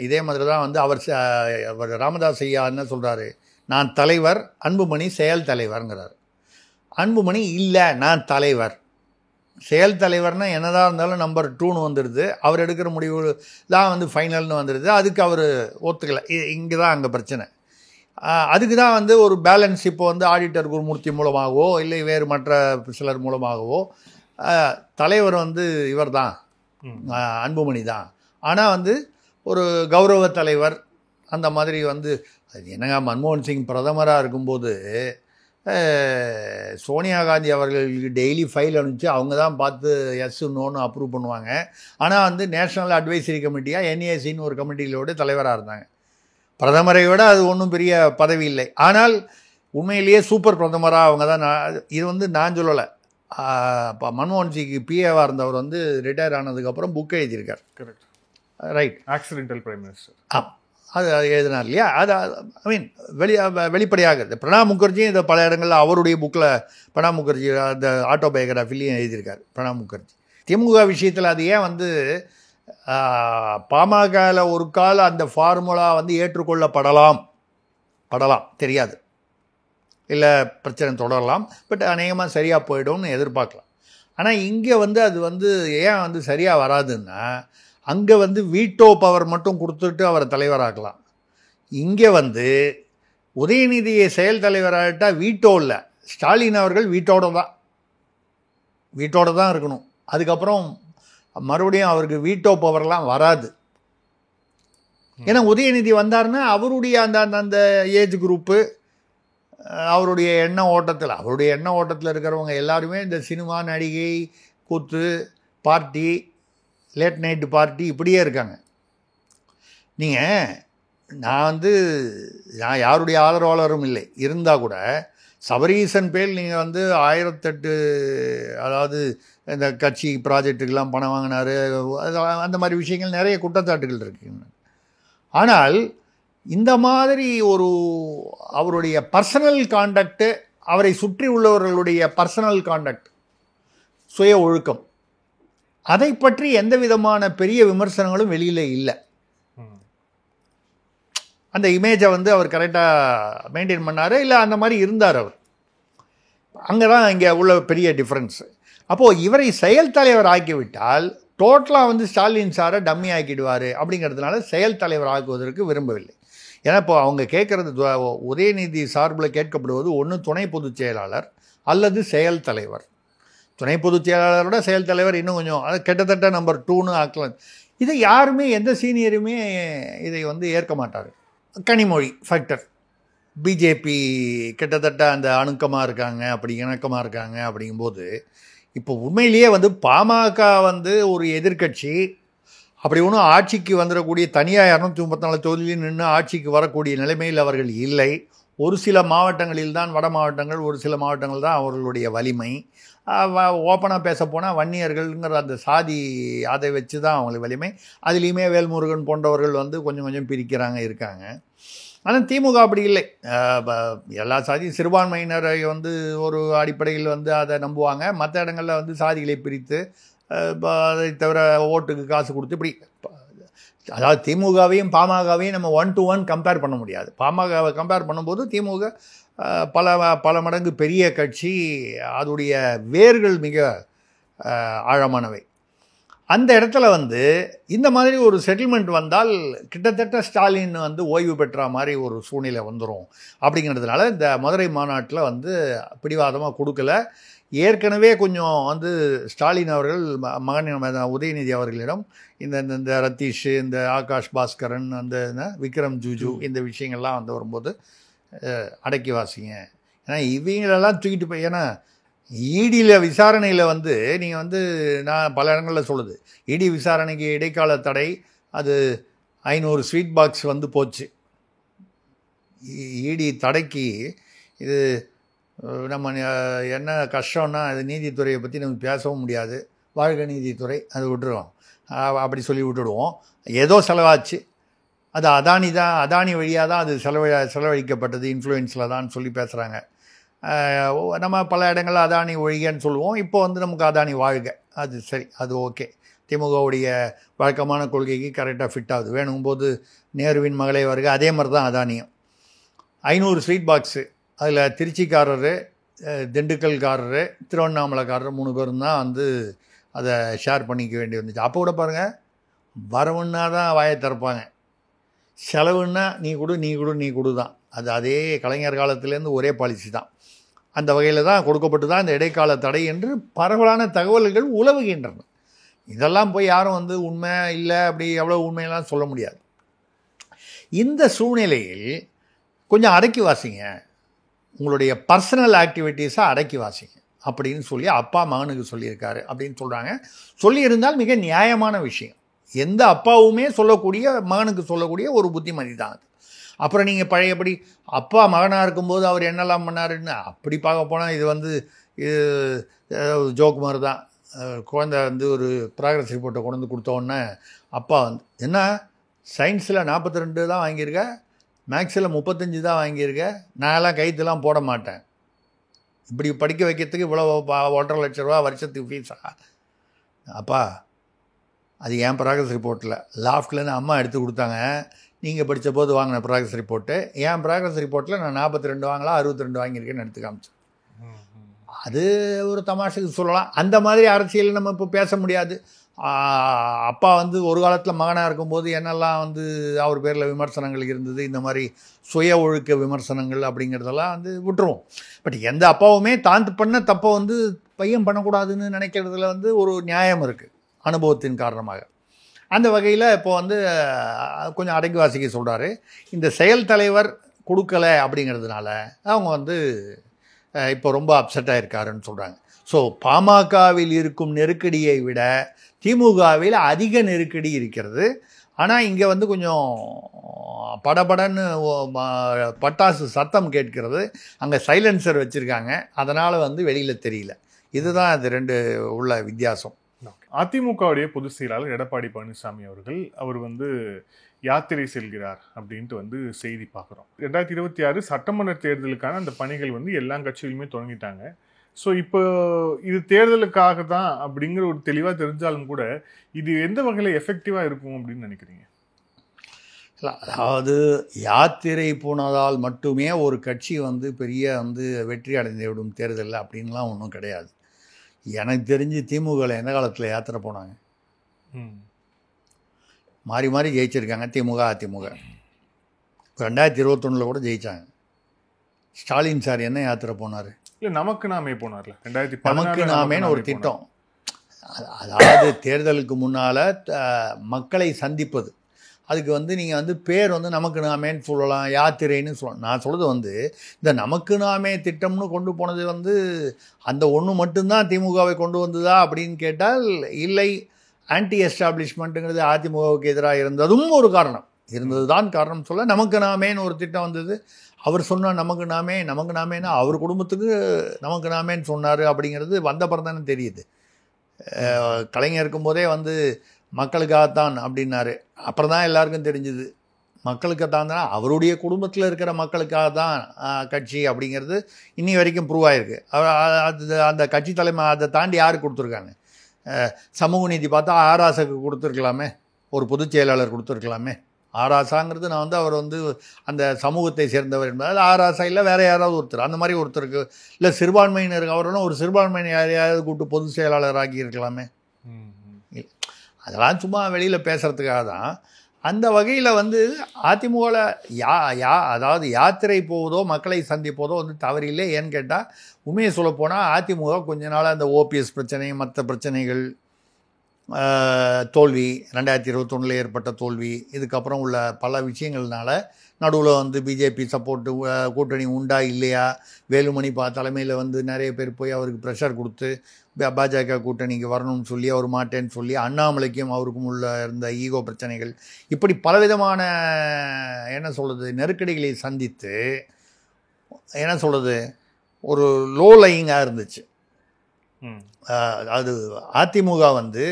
இதே மாதிரி தான் வந்து அவர் ராமதாஸ் ஐயா என்ன சொல்கிறாரு, நான் தலைவர், அன்புமணி செயல் தலைவருங்கிறார். அன்புமணி இல்லை நான் தலைவர், செயல் தலைவர்னால் என்னதான் இருந்தாலும் நம்பர் 2ன்னு வந்துடுது, அவர் எடுக்கிற முடிவு தான் வந்து ஃபைனல்னு வந்துடுது. அதுக்கு அவர் ஒத்துக்கலை. இங்கே தான் அங்கே பிரச்சனை. அதுக்கு தான் வந்து ஒரு பேலன்ஸ் இப்போ வந்து ஆடிட்டர் குருமூர்த்தி மூலமாகவோ இல்லை வேறு மற்ற சிலர் மூலமாகவோ தலைவர் வந்து இவர் தான், அன்புமணி தான். ஆனால் வந்து ஒரு கௌரவ தலைவர் அந்த மாதிரி வந்து அது என்னங்க, மன்மோகன் சிங் பிரதமராக இருக்கும்போது சோனியா காந்தி அவர்களுக்கு டெய்லி ஃபைல் அனுப்பிச்சு அவங்க தான் பார்த்து எஸ் நோன்னு அப்ரூவ் பண்ணுவாங்க. ஆனால் வந்து நேஷனல் அட்வைசரி கமிட்டியாக என்ஏசின்னு ஒரு கமிட்டியிலோட தலைவராக இருந்தாங்க. பிரதமரை விட அது ஒன்றும் பெரிய பதவி இல்லை. ஆனால் உண்மையிலேயே சூப்பர் பிரதமராக அவங்க தான். இது வந்து நான் சொல்லலை, இப்போ மன்மோகன் சிங்க்கு பிஏவாக இருந்தவர் வந்து ரிட்டையர் ஆனதுக்கப்புறம் புக் எழுதியிருக்கார். Correct, right. Accidental prime minister அது எழுதினார் இல்லையா? அது ஐ மீன் வெளிப்படையாகுது. பிரணாப் முகர்ஜியும் இதை பல இடங்களில் அவருடைய புக்கில் பிரணாப் முகர்ஜி அந்த ஆட்டோபயோகிராஃபிலையும் எழுதியிருக்கார் பிரணாப் முகர்ஜி. திமுக விஷயத்தில் அது ஏன் வந்து பாமகவில் ஒரு கால அந்த ஃபார்முலா வந்து ஏற்றுக்கொள்ளப்படலாம் தெரியாது, இல்லை பிரச்சனை தொடரலாம், பட் அநேகமாக சரியாக போய்டும்னு எதிர்பார்க்கலாம். ஆனால் இங்கே வந்து அது வந்து ஏன் வந்து சரியாக வராதுன்னா, அங்கே வந்து வீட்டோ பவர் மட்டும் கொடுத்துட்டு அவரை தலைவராக்கலாம். இங்கே வந்து உதயநிதியை செயல் தலைவராகிட்டால் வீட்டோ இல்லை, ஸ்டாலின் அவர்கள் வீட்டோடு தான் இருக்கணும். அதுக்கப்புறம் மறுபடியும் அவருக்கு வீட்டோ பவர்லாம் வராது. ஏன்னா உதயநிதி வந்தார்னா அவருடைய அந்த அந்த ஏஜ் குரூப்பு, அவருடைய எண்ண ஓட்டத்தில் இருக்கிறவங்க எல்லாருமே இந்த சினிமா, நடிகை, கூத்து, பார்ட்டி, லேட் நைட்டு பார்ட்டி இப்படியே இருக்காங்க. நான் யாருடைய ஆதரவாளரும் இல்லை, இருந்தால் கூட சபரீசன் பேர் நீங்கள் வந்து 1008 அதாவது இந்த கட்சி ப்ராஜெக்டுக்கெல்லாம் பணம் வாங்கினார், அந்த மாதிரி விஷயங்கள் நிறைய குற்றச்சாட்டுகள் இருக்குங்க. ஆனால் இந்த மாதிரி ஒரு அவருடைய பர்சனல் காண்டக்டு, அவரை சுற்றி உள்ளவர்களுடைய பர்சனல் காண்டக்ட், சுய ஒழுக்கம், அதை பற்றி எந்த விதமான பெரிய விமர்சனங்களும் வெளியில் இல்லை. அந்த இமேஜை வந்து அவர் கரெக்டாக மெயின்டைன் பண்ணார், இல்லை அந்த மாதிரி இருந்தார் அவர். அங்கே தான் இங்கே உள்ள பெரிய டிஃப்ரென்ஸு. அப்போது இவரை செயல் தலைவர் ஆக்கிவிட்டால் டோட்டலாக வந்து ஸ்டாலின் சாரை டம்மி ஆக்கிடுவார். அப்படிங்கிறதுனால செயல் தலைவர் ஆக்குவதற்கு விரும்பவில்லை. ஏன்னா இப்போ அவங்க கேட்குறது, உதயநிதி சார்பில் கேட்கப்படுவது ஒன்று துணை பொதுச் செயலாளர் அல்லது செயல் தலைவர். துணை பொதுச் செயலாளரோட செயல் தலைவர் இன்னும் கொஞ்சம் அது கிட்டத்தட்ட நம்பர் 2ன்னு ஆக்கலாம். இதை யாருமே எந்த சீனியருமே இதை வந்து ஏற்க மாட்டார். கனிமொழி ஃபேக்டர், பிஜேபி கிட்டத்தட்ட அந்த இணக்கமாக இருக்காங்க அப்படிங்கும்போது, இப்போ உண்மையிலேயே வந்து பாமக வந்து ஒரு எதிர்க்கட்சி, அப்படி ஒன்றும் ஆட்சிக்கு வந்துடக்கூடிய தனியாக 234 தொகுதியில் நின்று ஆட்சிக்கு வரக்கூடிய நிலைமையில் அவர்கள் இல்லை. ஒரு சில மாவட்டங்களில் தான், வட மாவட்டங்கள், ஒரு சில மாவட்டங்கள் தான் அவர்களுடைய வலிமை. ஓப்பனாக பேச போனால் வன்னியர்கள்ங்கிற அந்த சாதி, அதை வச்சு தான் அவங்களுக்கு வலிமை. அதுலேயுமே வேல்முருகன் போன்றவர்கள் வந்து கொஞ்சம் கொஞ்சம் இருக்காங்க. ஆனால் திமுக அப்படி இல்லை. எல்லா சாதியும் சிறுபான்மையினரை வந்து ஒரு அடிப்படையில் வந்து அதை நம்புவாங்க. மற்ற இடங்களில் வந்து சாதிகளை பிரித்து அதை தவிர ஓட்டுக்கு காசு கொடுத்து இப்படி. அதாவது திமுகவையும் பாமகவையும் நம்ம 1 to 1 கம்பேர் பண்ண முடியாது. பாமகவை கம்பேர் பண்ணும்போது திமுக பல மடங்கு பெரிய கட்சி, அதோடைய வேர்கள் மிக ஆழமானவை. அந்த இடத்துல வந்து இந்த மாதிரி ஒரு செட்டில்மெண்ட் வந்தால் கிட்டத்தட்ட ஸ்டாலின் வந்து ஓய்வு பெற்ற மாதிரி ஒரு சூழ்நிலை வந்துடும். அப்படிங்கிறதுனால இந்த மதுரை மாநாட்டில் வந்து பிடிவாதமாக கொடுக்கல. ஏற்கனவே கொஞ்சம் வந்து ஸ்டாலின் அவர்கள் மகன் உதயநிதி அவர்களிடம் இந்த ரத்தீஷ், இந்த ஆகாஷ் பாஸ்கரன், அந்த விக்ரம் ஜூஜு, இந்த விஷயங்கள்லாம் வந்து வரும்போது அடக்கி வாசிங்க, ஏன்னா இவங்களெல்லாம் தூக்கிட்டு போய், ஏன்னா இடியில் விசாரணையில் வந்து நீங்கள் வந்து நான் பல இடங்களில் சொல்லுது, இடி விசாரணைக்கு இடைக்கால தடை, அது 500 ஸ்வீட் பாக்ஸ் வந்து போச்சு. இடி தடைக்கு இது நம்ம என்ன கஷ்டம்னா அது நீதித்துறையை பற்றி நம்ம பேசவும் முடியாது. வாழ்க நீதித்துறை, அது விட்டுருவோம், அப்படி சொல்லி விட்டுடுவோம். ஏதோ செலவாச்சு, அது அதானி வழியாக தான் அது செலவழிக்கப்பட்டது, இன்ஃப்ளூயன்ஸில் தான் சொல்லி பேசுகிறாங்க. நம்ம பல இடங்களில் அதானி ஒழிகன்னு சொல்லுவோம். இப்போ வந்து நமக்கு அதானி வாழ்க, அது சரி, அது ஓகே. திமுகவுடைய வழக்கமான கொள்கைக்கு கரெக்டாக ஃபிட் ஆகுது. வேணும்போது நேருவின் மகளே வருக, அதே மாதிரி தான் அதானியும். 500 ஸ்வீட் பாக்ஸு, அதில் திருச்சிக்காரரு, திண்டுக்கல்காரரு, திருவண்ணாமலைக்காரர் 3 பேரும் தான் வந்து அதை ஷேர் பண்ணிக்க வேண்டி வந்துச்சு. அப்போ கூட பாருங்கள், வரவுன்னா தான் வாயை திறப்பாங்க, செலவுன்னா நீ கொடு தான். அது அதே கலைஞர் காலத்துலேருந்து ஒரே பாலிசி தான். அந்த வகையில் தான் கொடுக்கப்பட்டு தான் இந்த இடைக்கால தடை என்று பரவலான தகவல்கள் உலவுகின்றன. இதெல்லாம் போய் யாரும் வந்து உண்மை இல்லை அப்படி எவ்வளோ உண்மையெல்லாம் சொல்ல முடியாது. இந்த சூழ்நிலையில் கொஞ்சம் அடக்கி வாசிங்க, உங்களுடைய பர்சனல் ஆக்டிவிட்டீஸை அடக்கி வாசிங்க அப்படின்னு சொல்லி அப்பா மகனுக்கு சொல்லியிருக்காரு அப்படின்னு சொல்கிறாங்க. சொல்லியிருந்தால் மிக நியாயமான விஷயம். எந்த அப்பாவுமே சொல்லக்கூடிய, மகனுக்கு சொல்லக்கூடிய ஒரு புத்திமதி தான் அது. அப்புறம் நீங்கள் பழையபடி அப்பா மகனாக இருக்கும்போது அவர் என்னெல்லாம் பண்ணாருன்னு அப்படி பார்க்க போனால் இது வந்து இது ஜோக் மாதிரி தான். குழந்தை வந்து ஒரு ப்ராக்ரஸ் ரிப்போர்ட்டை கொண்டு வந்து கொடுத்தோன்னே அப்பா வந்து என்ன சயின்ஸில் 42 தான் வாங்கியிருக்க, மேக்ஸில் 35 தான் வாங்கியிருக்க, நான் எல்லாம் கைத்தெல்லாம் போட மாட்டேன், இப்படி படிக்க வைக்கிறதுக்கு இவ்வளோ 1.5 லட்ச ரூபா வருஷத்துக்கு ஃபீஸா? அப்பா அது என் ப்ராக்ரஸ் ரிப்போர்ட்டில் லாஃப்ட்லேருந்து அம்மா எடுத்து கொடுத்தாங்க, நீங்கள் படித்த போது வாங்கின ப்ராக்ரஸ் ரிப்போர்ட்டு. என் ப்ராக்ரஸ் ரிப்போர்ட்டில் நான் 42 வாங்கலாம், 62 வாங்கியிருக்கேன்னு எடுத்து காமிச்சேன். அது ஒரு தமாஷுக்கு சொல்லலாம். அந்த மாதிரி அரசியல் நம்ம இப்போ பேச முடியாது. அப்பா வந்து ஒரு காலத்தில் மகனாக இருக்கும்போது என்னெல்லாம் வந்து அவர் பேரில் விமர்சனங்கள் இருந்தது, இந்த மாதிரி சுய ஒழுக்க விமர்சனங்கள் அப்படிங்கிறதெல்லாம் வந்து விட்டுருவோம். பட் எந்த அப்பாவுமே தான் பண்ண தப்பை வந்து பையன் பண்ணக்கூடாதுன்னு நினைக்கிறதுல வந்து ஒரு நியாயம் இருக்குது, அனுபவத்தின் காரணமாக. அந்த வகையில் இப்போ வந்து கொஞ்சம் அடக்கி வாசிக்க சொல்கிறாரு. இந்த செயல் தலைவர் கொடுக்கலை அப்படிங்கிறதுனால அவங்க வந்து இப்போ ரொம்ப அப்செட்டாக இருக்காருன்னு சொல்கிறாங்க. ஸோ பாமகவில் இருக்கும் நெருக்கடியை விட திமுகவில் அதிக நெருக்கடி இருக்கிறது. ஆனால் இங்கே வந்து கொஞ்சம் படபடன்னு பட்டாசு சத்தம் கேட்கிறது. அங்கே சைலன்சர் வச்சுருக்காங்க, அதனால் வந்து வெளியில் தெரியல. இதுதான் அது 2 உள்ள வித்தியாசம். அதிமுகவுடைய பொதுச் செயலாளர் எடப்பாடி பழனிசாமி அவர்கள் அவர் வந்து யாத்திரை செல்கிறார் அப்படின்ட்டு வந்து செய்தி பார்க்குறோம். 2026 சட்டமன்ற தேர்தலுக்கான அந்த பணிகள் வந்து எல்லா கட்சிகளுமே தொடங்கிட்டாங்க. ஸோ இப்போ இது தேர்தலுக்காக தான் அப்படிங்கிற ஒரு தெளிவாக தெரிஞ்சாலும் கூட இது எந்த வகையில் எஃபெக்டிவாக இருக்கும் அப்படின்னு நினைக்கிறீங்க? இல்லை, அதாவது யாத்திரை போனதால் மட்டுமே ஒரு கட்சி வந்து பெரிய வந்து வெற்றி அடைந்து விடும் தேர்தலில் அப்படின்லாம் ஒன்றும் கிடையாது. எனக்கு தெரிஞ்சு திமுகவில் எந்த காலத்தில் யாத்திரை போனாங்க? மாறி மாறி ஜெயிச்சிருக்காங்க திமுக அதிமுக. 2021 கூட ஜெயித்தாங்க. ஸ்டாலின் சார் என்ன யாத்திரை போனார்? இல்லை, நமக்கு நாமே போனார்ல, நமக்கு நாமேன்னு ஒரு திட்டம். அதாவது தேர்தலுக்கு முன்னால் மக்களை சந்திப்பது. அதுக்கு வந்து நீங்கள் வந்து பேர் வந்து நமக்கு நாமேன்னு சொல்லலாம், யாத்திரைன்னு சொல்லலாம். நான் சொல்கிறது வந்து இந்த நமக்கு நாமே திட்டம்னு கொண்டு போனது வந்து அந்த ஒன்று மட்டும்தான் திமுகவை கொண்டு வந்ததா அப்படின்னு கேட்டால் இல்லை. ஆன்டி எஸ்டாப்ளிஷ்மெண்ட்டுங்கிறது அதிமுகவுக்கு எதிராக இருந்ததும் ஒரு காரணம், இருந்தது காரணம் சொல்ல நமக்கு நாமேன்னு ஒரு திட்டம் வந்தது. அவர் சொன்னால் நமக்கு நாமேன்னா அவர் குடும்பத்துக்கு நமக்கு நாமேன்னு சொன்னார் அப்படிங்கிறது வந்த பிறந்தானே தெரியுது. கலைஞர் இருக்கும்போதே வந்து மக்களுக்காகத்தான் அப்படின்னாரு. அப்புறம் தான் எல்லாருக்கும் தெரிஞ்சுது மக்களுக்காகத்தான் தான், அவருடைய குடும்பத்தில் இருக்கிற மக்களுக்காக தான் கட்சி அப்படிங்கிறது இன்னி வரைக்கும் ப்ரூவ் ஆகிருக்கு. அந்த கட்சி தலைமை அதை தாண்டி யாருக்கு கொடுத்துருக்காங்க? சமூக நீதி பார்த்தா ஆராசாக்கு கொடுத்துருக்கலாமே, ஒரு பொதுச் செயலாளர் கொடுத்துருக்கலாமே. ஆராசாங்கிறது நான் வந்து அவர் வந்து அந்த சமூகத்தை சேர்ந்தவர் என்பது, அது ஆராசா இல்லை வேறு யாராவது ஒருத்தர், அந்த மாதிரி ஒருத்தருக்கு. இல்லை சிறுபான்மையினர் அவர்களும் ஒரு சிறுபான்மையினர் யாரையாவது கூப்பிட்டு பொதுச் செயலாளர் ஆக்கியிருக்கலாமே. அதெல்லாம் சும்மா வெளியில் பேசுகிறதுக்காக தான். அந்த வகையில் வந்து அதிமுகவில் அதாவது யாத்திரை போவதோ மக்களை சந்திப்போதோ வந்து தவறில்லை. ஏன்னு கேட்டால் உண்மையை சொல்லப்போனால் அதிமுக கொஞ்ச நாள் அந்த ஓபிஎஸ் பிரச்சனை, மற்ற பிரச்சனைகள், தோல்வி, 2021 ஏற்பட்ட தோல்வி, இதுக்கப்புறம் உள்ள பல விஷயங்கள்னால நடுவில் வந்து பிஜேபி சப்போர்ட்டு கூட்டணி உண்டா இல்லையா, வேலுமணி தலைமையில் வந்து நிறைய பேர் போய் அவருக்கு ப்ரெஷர் கொடுத்து பாஜக கூட்டணிக்கு வரணும்னு சொல்லி அவர் மாட்டேன்னு சொல்லி, அண்ணாமலைக்கும் அவருக்கும் உள்ள இருந்த ஈகோ பிரச்சனைகள், இப்படி பலவிதமான என்ன சொல்கிறது நெருக்கடிகளை சந்தித்து என்ன சொல்கிறது, ஒரு லோ லையிங்காக இருந்துச்சு. அது அதிமுக வந்து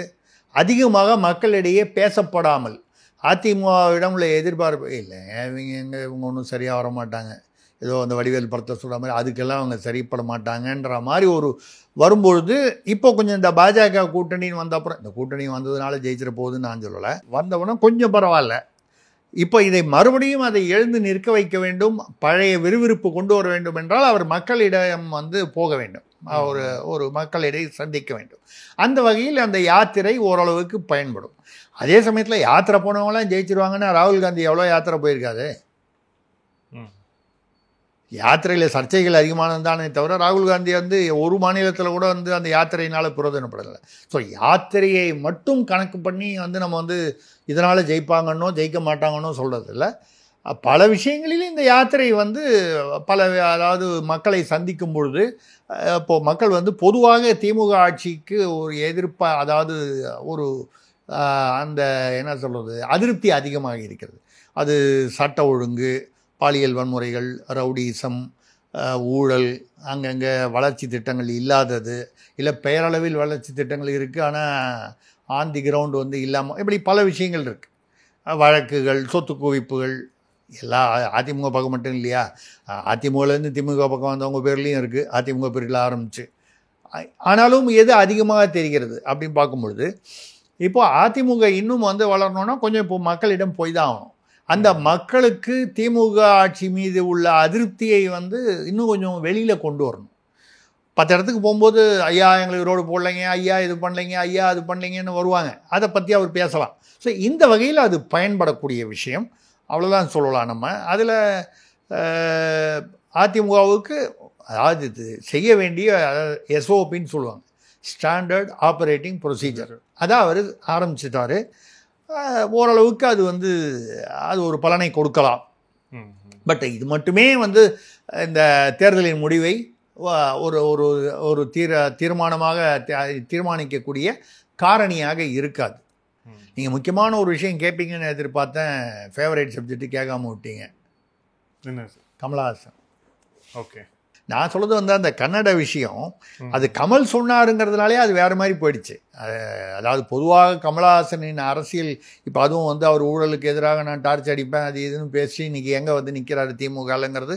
அதிகமாக மக்களிடையே பேசப்படாமல், அதிமுகவிடம் உள்ள எதிர்பார்ப்பு இல்லை, இவங்க ஒன்றும் சரியாக வர மாட்டாங்க, ஏதோ அந்த வடிவேல் படத்தை சொல்கிற மாதிரி அதுக்கெல்லாம் அவங்க சரிப்பட மாட்டாங்கன்ற மாதிரி ஒரு வரும்பொழுது, இப்போ கொஞ்சம் இந்த பாஜக கூட்டணின்னு வந்த அப்புறம், இந்த கூட்டணி வந்ததுனால ஜெயிச்சிட போகுதுன்னு நான் சொல்லலை, வந்தவொடனே கொஞ்சம் பரவாயில்ல. இப்போ இதை மறுபடியும் அதை எழுந்து நிற்க வைக்க வேண்டும், பழைய விறுவிறுப்பு கொண்டு வர வேண்டும் என்றால் அவர் மக்களிடம் வந்து போக வேண்டும், ஒரு மக்களிடையே சந்திக்க வேண்டும். அந்த வகையில் அந்த யாத்திரை ஓரளவுக்கு பயன்படும். அதே சமயத்தில் யாத்திரை போனவங்களாம் ஜெயிச்சிருவாங்கன்னா ராகுல் காந்தி எவ்வளோ யாத்திரை போயிருக்காது. யாத்திரையில் சர்ச்சைகள் அதிகமானது தானே தவிர ராகுல் காந்தி வந்து ஒரு மாநிலத்தில் கூட வந்து அந்த யாத்திரையினால் பிரயோஜனப்படலை. ஸோ யாத்திரையை மட்டும் கணக்கு பண்ணி வந்து நம்ம வந்து இதனால் ஜெயிப்பாங்கன்னோ ஜெயிக்க மாட்டாங்கன்னோ சொல்கிறது இல்லை. பல விஷயங்களிலும் இந்த யாத்திரை வந்து அதாவது மக்களை சந்திக்கும் பொழுது இப்போது மக்கள் வந்து பொதுவாக திமுக ஆட்சிக்கு ஒரு எதிர்ப்பாக, அதாவது ஒரு அந்த என்ன சொல்கிறது, அதிருப்தி அதிகமாக இருக்கிறது. அது சட்ட ஒழுங்கு, பாலியல் வன்முறைகள், ரவுடிசம், ஊழல், அங்கங்கே வளர்ச்சி திட்டங்கள் இல்லாதது, இல்லை பெயரளவில் வளர்ச்சி திட்டங்கள் இருக்குது ஆனால் ஆன் தி கிரவுண்டு வந்து இல்லாமல், இப்படி பல விஷயங்கள் இருக்குது. வழக்குகள், சொத்து குவிப்புகள் எல்லாம் அதிமுக பக்கம் மட்டும் இல்லையா, அதிமுகலேருந்து திமுக பக்கம் வந்தவங்க பேர்லேயும் இருக்குது, அதிமுக பேரில் ஆரம்பிச்சு. ஆனாலும் எது அதிகமாக தெரிகிறது அப்படின்னு பார்க்கும்பொழுது, இப்போது அதிமுக இன்னும் வந்து வளரணுன்னா கொஞ்சம் இப்போ மக்களிடம் போய் தான் ஆகணும். அந்த மக்களுக்கு திமுக ஆட்சி மீது உள்ள அதிருப்தியை வந்து இன்னும் கொஞ்சம் வெளியில் கொண்டு வரணும். 10 இடத்துக்கு போகும்போது ஐயா எங்களுக்கு ரோடு போடலைங்க, ஐயா இது பண்ணலைங்க, ஐயா அது பண்ணலைங்கன்னு வருவாங்க, அதை பற்றி அவர் பேசலாம். ஸோ இந்த வகையில் அது பயன்படக்கூடிய விஷயம், அவ்வளோதான் சொல்லலாம் நம்ம. அதில் அதிமுகவுக்கு அதாவது இது செய்ய வேண்டிய எஸ்ஓபின்னு சொல்லுவாங்க, ஸ்டாண்டர்ட் ஆப்ரேட்டிங் ப்ரொசீஜர், அதான் அவர் ஆரம்பிச்சிட்டாரு. ஓரளவுக்கு அது வந்து அது ஒரு பலனை கொடுக்கலாம். பட் இது மட்டுமே வந்து இந்த தேர்தலின் முடிவை ஒரு ஒரு ஒரு தீர்மானமாக தீர்மானிக்கக்கூடிய காரணியாக இருக்காது. நீங்கள் முக்கியமான ஒரு விஷயம் கேட்பீங்கன்னு எதிர்பார்த்தேன், ஃபேவரேட் சப்ஜெக்ட் கேட்காம விட்டீங்க. என்ன சார்? கமலஹாசன். ஓகே, நான் சொல்கிறது வந்து அந்த கன்னட விஷயம், அது கமல் சொன்னாருங்கிறதுனாலே அது வேறு மாதிரி போயிடுச்சு. அதாவது பொதுவாக கமலஹாசனின் அரசியல், இப்போ அதுவும் வந்து அவர் ஊழலுக்கு எதிராக நான் டார்ச் அடிப்பேன் அது இதுன்னு பேசி இன்றைக்கி எங்கே வந்து நிற்கிறாரு திமுகங்கிறது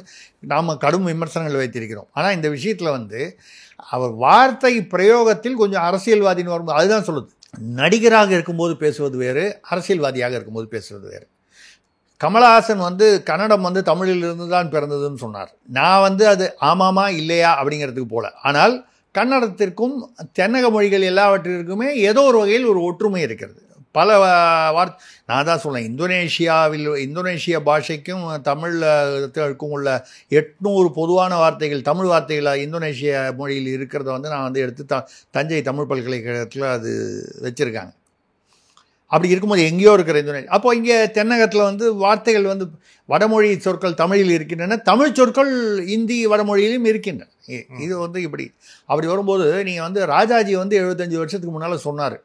நாம் கடும் விமர்சனங்கள் வைத்திருக்கிறோம். ஆனால் இந்த விஷயத்தில் வந்து அவர் வார்த்தை பிரயோகத்தில் கொஞ்சம் அரசியல்வாதின்னு வரும்போது அதுதான் சொல்லுது. நடிகராக இருக்கும்போது பேசுவது வேறு, அரசியல்வாதியாக இருக்கும்போது பேசுவது வேறு. கமலஹாசன் வந்து கன்னடம் வந்து தமிழிலிருந்து தான் பிறந்ததுன்னு சொன்னார். நான் வந்து அது ஆமாமா இல்லையா அப்படிங்கிறதுக்கு போல. ஆனால் கன்னடத்திற்கும் தென்னக மொழிகள் எல்லாவற்றிற்குமே ஏதோ ஒரு வகையில் ஒரு ஒற்றுமை இருக்கிறது. பல நான் தான் சொல்லேன், இந்தோனேஷியா பாஷைக்கும் தமிழுக்கும் உள்ள 800 பொதுவான வார்த்தைகள், தமிழ் வார்த்தைகள் இந்தோனேஷிய மொழியில் இருக்கிறத வந்து நான் வந்து எடுத்து தஞ்சை தமிழ் பல்கலைக்கழகத்தில் அது வச்சுருக்காங்க. அப்படி இருக்கும்போது எங்கேயோ இருக்கிற இந்தோனேஷியா, அப்போ இங்கே தென்னகத்தில் வந்து வார்த்தைகள் வந்து வடமொழி சொற்கள் தமிழில் இருக்கின்றன, தமிழ் சொற்கள் இந்தி வடமொழியிலும் இருக்கின்றன. இது வந்து அப்படி வரும்போது நீங்கள் வந்து ராஜாஜி வந்து 75 வருஷத்துக்கு முன்னால் சொன்னார்